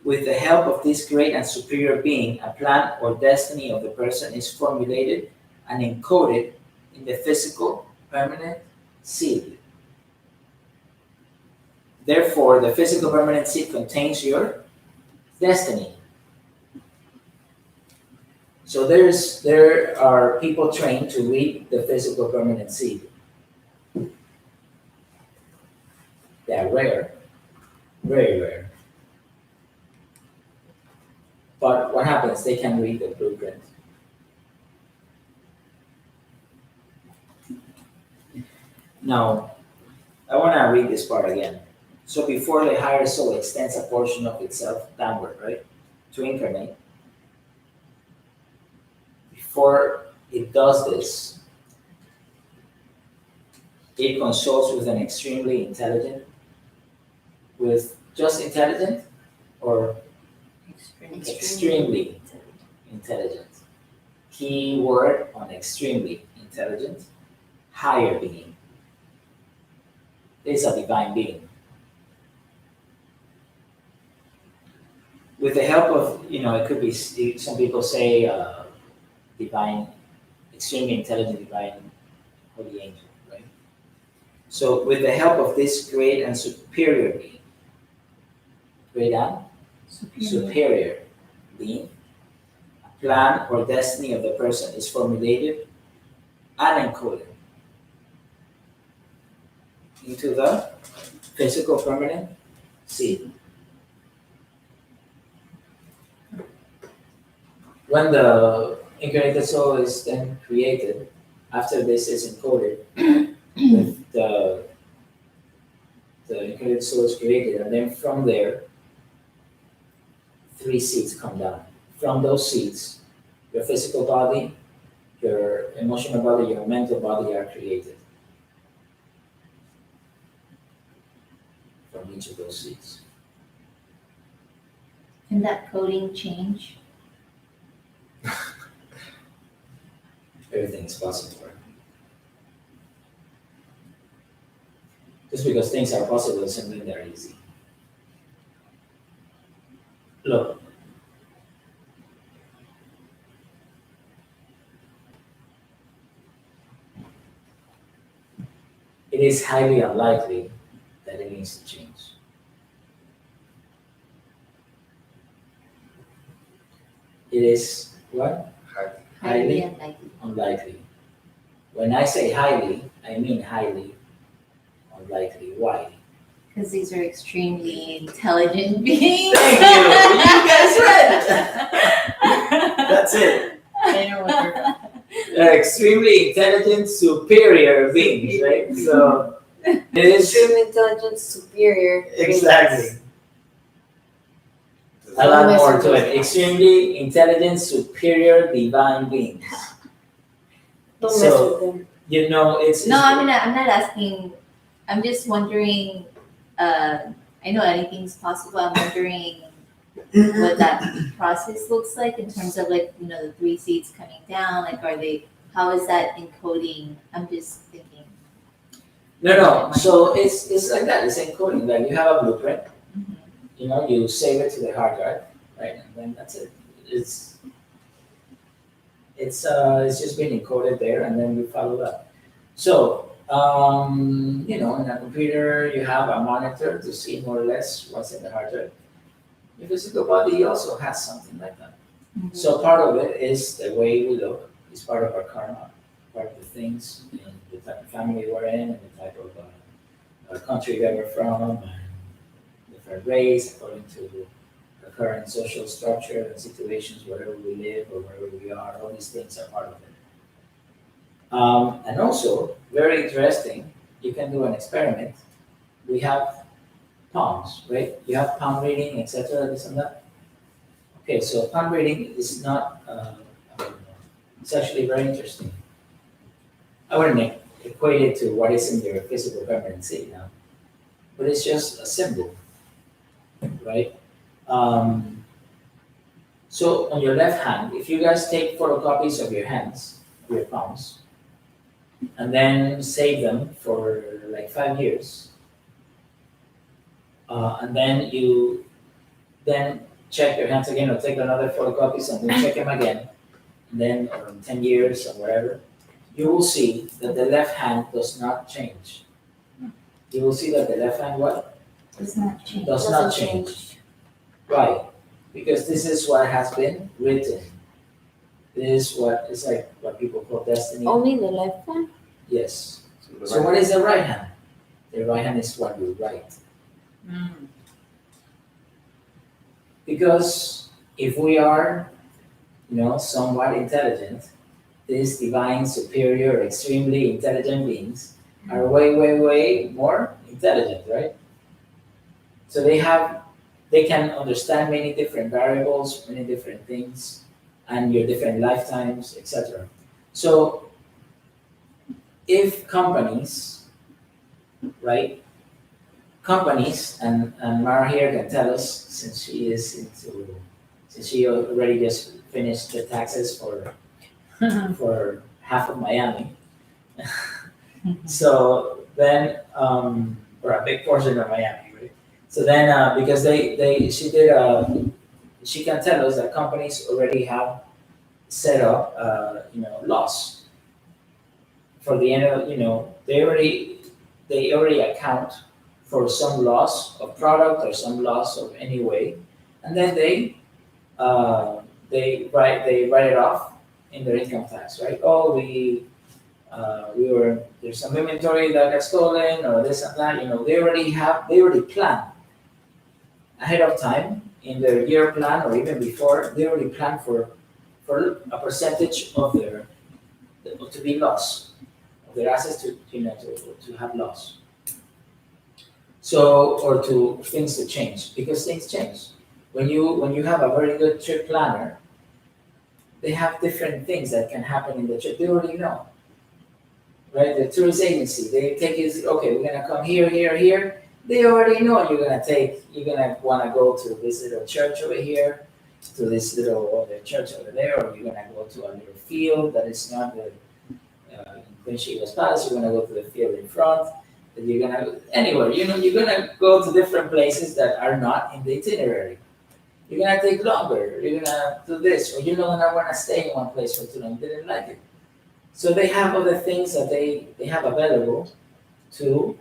With the help of this great and superior being, a plan or destiny of the person is formulated and encoded in the physical, permanent seed. Therefore, the physical permanent seed contains your destiny. So there are people trained to read the physical permanent seed. They are rare, very rare. But what happens? They can read the blueprint. Now, I want to read this part again. So before the higher soul extends a portion of itself downward, right, to incarnate, before it does this, it consults with an extremely intelligent, with just intelligent or extremely intelligent. Key word on extremely intelligent, higher being. This is a divine being. With the help of, it could be, some people say divine, extremely intelligent divine holy angel, right? So with the help of this great and superior being, great and superior being, a plan or destiny of the person is formulated and encoded into the physical permanent seed. When the incarnated soul is then created, after this is encoded, with the incarnated soul is created, and then from there, 3 seeds come down. From those seeds, your physical body, your emotional body, your mental body are created. From each of those seeds.
Can that coding change?
Everything is possible. Just because things are possible doesn't mean they're easy. Look, it is highly unlikely that it needs to change. It is what? Highly
unlikely.
Unlikely. When I say highly, I mean highly unlikely. Why?
Because these are extremely intelligent beings.
Thank you. You guys read it. That's it.
I know what
They're extremely intelligent, superior beings, right? So it is
Extremely intelligent, superior.
exactly a lot more to it. Extremely intelligent, superior, divine beings.
Don't
So-
mess with them.
It's
No, I'm not asking. I'm just wondering. I know anything's possible. I'm wondering what that process looks like in terms of the 3 seeds coming down. Like, how is that encoding? I'm just thinking.
No. So it's like that. It's encoding. Like you have a blueprint.
Mhm.
You save it to the hard drive, right? And then that's it. It's just been encoded there, and then you follow that. So in a computer you have a monitor to see more or less what's in the hard drive. Your physical body also has something like that.
Mhm.
So part of it is the way we look. It's part of our karma, part of the things, and the type of family we're in, and the type of country that we're from, and different race according to the current social structure and situations wherever we live or wherever we are. All these things are part of it. And also, very interesting, you can do an experiment. We have palms, right? You have palm reading, etc. This and that. Okay, so palm reading is not. It's actually very interesting. I wouldn't equate it to what is in your physical permanency now, but it's just a symbol, right? So on your left hand, if you guys take photocopies of your hands, your palms, and then save them for like 5 years, and then you check your hands again or take another photocopies and then check them again, and then 10 years or whatever, you will see that the left hand does not change. You will see that the left hand what?
Does not change.
Does not change. Why? Because this is what has been written. This is what is like what people call destiny.
Only the left one?
Yes.
the
So what is the right hand? The right hand is what you write.
Mm.
Because if we are, somewhat intelligent, these divine, superior, extremely intelligent beings are way, way, way more intelligent, right? So they can understand many different variables, many different things, and your different lifetimes, etc. So if companies, right? Companies, and Mara here can tell us since she already just finished the taxes for half of Miami. So then, or a big portion of Miami, right? So then, because she can tell us that companies already have set up, laws for the end of, they already account for some loss of product or some loss of any way, and then they write it off in their income tax, right? Oh, there's some inventory that got stolen or this and that. They already plan ahead of time in their year plan or even before. They already plan for a percentage of their to be lost, of their assets to have loss. So, or to things to change, because things change. When you have a very good trip planner, they have different things that can happen in the trip. They already know, right? The tourist agency, they take you, okay, we're gonna come here, here, here. They already know you're gonna wanna go to this little church over here, to this little other church over there, or you're gonna go to a little field that is not the Queen Shiva's Palace. You're gonna go to the field in front. You're gonna anywhere, you're gonna go to different places that are not in the itinerary. You're gonna take longer. You're gonna do this, or you're not gonna want to stay in one place for too long. They didn't like it, so they have other things that they have available to,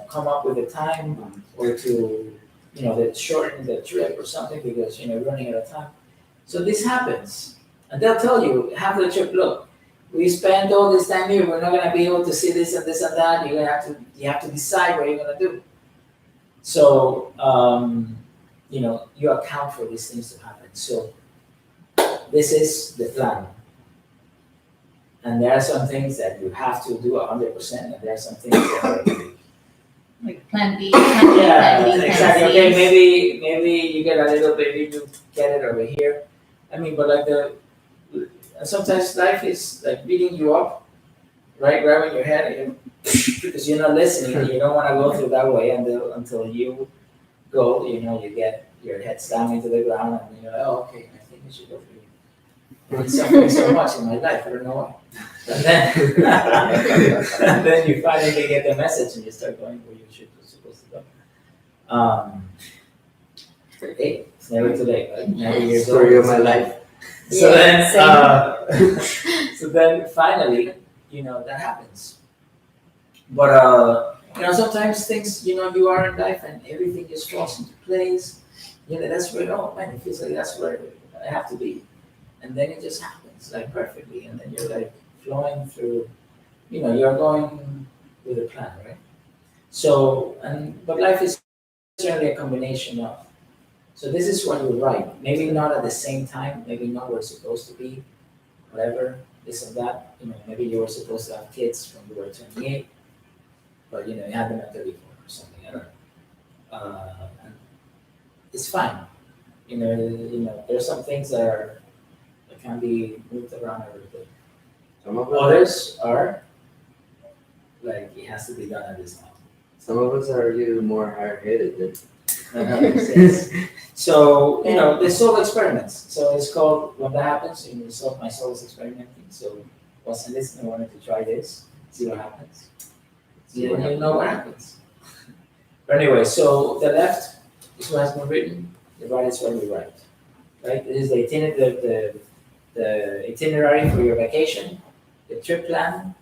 come up with a time or to, that shorten the trip or something because running out of time. So this happens, and they'll tell you half the trip. Look, we spend all this time here. We're not gonna be able to see this and this and that. You have to decide what you're gonna do. So you account for these things to happen. So this is the plan. And there are some things that you have to do 100%, and there are some things that are
Like plan B, plan B,
yeah,
plan B,
exactly.
plan
Okay,
C.
maybe you get a little bit, you get it over here. I mean, but like sometimes life is like beating you up, right? Grabbing your head, because you're not listening, and you don't want to go through that way until you go. You get your head slammed into the ground, and you're like, oh, okay, I think I should go through. I've been suffering so much in my life, I don't know why. And then you finally get the message, and you start going where you supposed to go. Hey, it's never too late. Like 90 years old.
Story of my life.
So
Yeah,
then, so then finally, that happens. But sometimes things, you are in life and everything just falls into place. That's where, oh man, it feels like that's where I have to be, and then it just happens like perfectly, and then you're like flowing through. You're going with a plan, right? So, but life is certainly a combination of. So this is what you write. Maybe not at the same time. Maybe not where it's supposed to be. Whatever, this and that. Maybe you were supposed to have kids when you were 28, but you had them at 34 or something. I don't know. And it's fine. There's some things that can be moved around a little bit.
Some of us,
Others are like it has to be done at this time.
some of us are a little more hard-headed than.
That makes sense. So, the soul experiments. So it's called, when that happens, my soul is experimenting. So wasn't listening, I wanted to try this, see what happens. You know what happens. But anyway, so the left is what has been written, the right is what we write. Right? This is the itinerary for your vacation, the trip plan,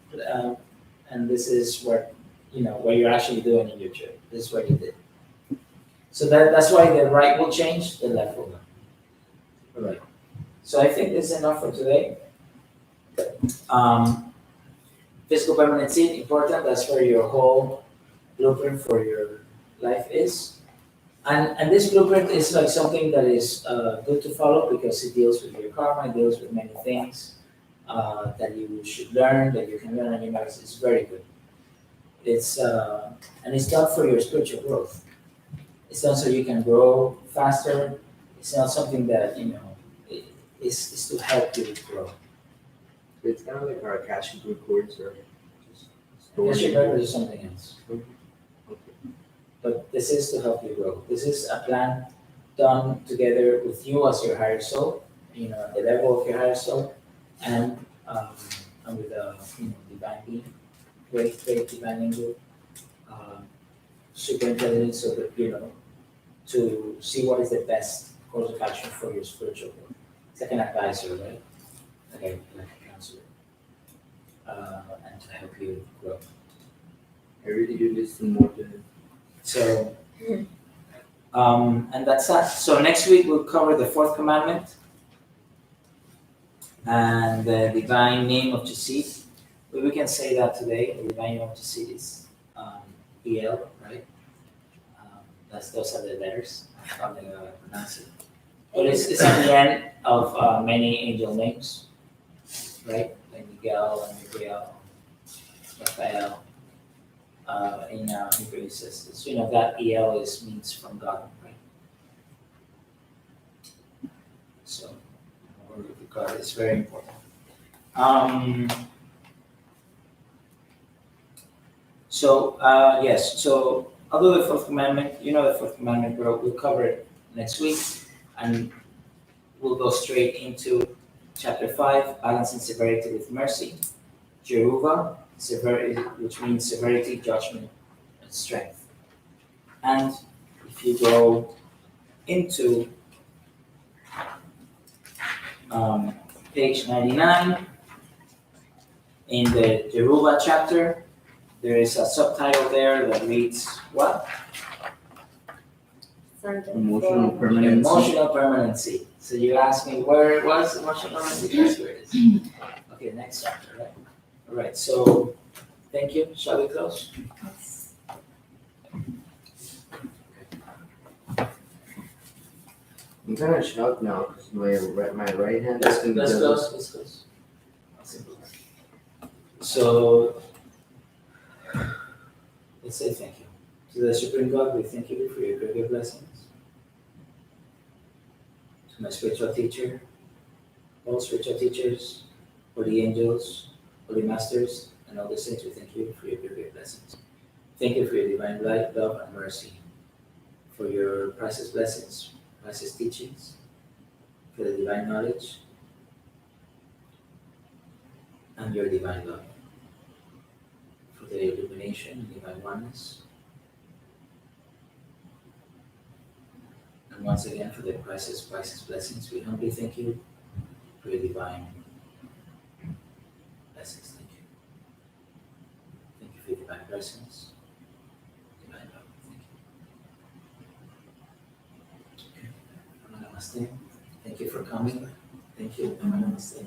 and this is what you're actually doing in your trip. This is what you did. So that's why the right will change, the left will not. All right. So I think this is enough for today. Physical permanency, important. That's where your whole blueprint for your life is. And this blueprint is like something that is good to follow because it deals with your karma, it deals with many things that you should learn, that you can learn on your life. It's very good. It's and it's done for your spiritual growth. It's done so you can grow faster. It's not something that it's to help you grow.
It's kind of like our Akashic records or just
Akashic records is something else.
Okay.
But this is to help you grow. This is a plan done together with you as your higher soul, at the level of your higher soul, and with a divine being, great divine angel, super intelligence, so that to see what is the best course of action for your spiritual growth. It's like an advisor, right? Like a counselor, and to help you grow.
I really do listen more to him.
So, and that's that. So next week we'll cover the fourth commandment and the divine name of Chesed. But we can say that today. The divine name of Chesed is El, right? Those are the letters. I'm not gonna pronounce it. But it's at the end of many angel names, right? Like Miguel and Miguel, Raphael. In Hebrew it says that El means from God, right? So word of God is very important. Yes. So although the fourth commandment, the fourth commandment, we'll cover it next week, and we'll go straight into chapter 5, balancing severity with mercy. Jehovah, severity, which means severity, judgment, and strength. And if you go into page 99 in the Jehovah chapter, there is a subtitle there that reads what?
Emotional permanency.
Emotional permanency. So you ask me where it was, emotional permanency? That's where it is. Okay, next chapter, right? All right, so thank you. Shall we close?
I'm kind of shocked now because my right hand
Let's
is
close. So let's say thank you. To the Supreme God, we thank you for your great blessings. To my spiritual teacher, all spiritual teachers, holy angels, holy masters, and all the saints, we thank you for your great blessings. Thank you for your divine light, love, and mercy, for your priceless blessings, priceless teachings, for the divine knowledge, and your divine love, for the illumination and divine oneness, and once again for the priceless blessings. We humbly thank you for your divine blessings. Thank you. Thank you for your divine presence, divine love. Thank you. Okay. Namaste. Thank you for coming. Thank you. Namaste.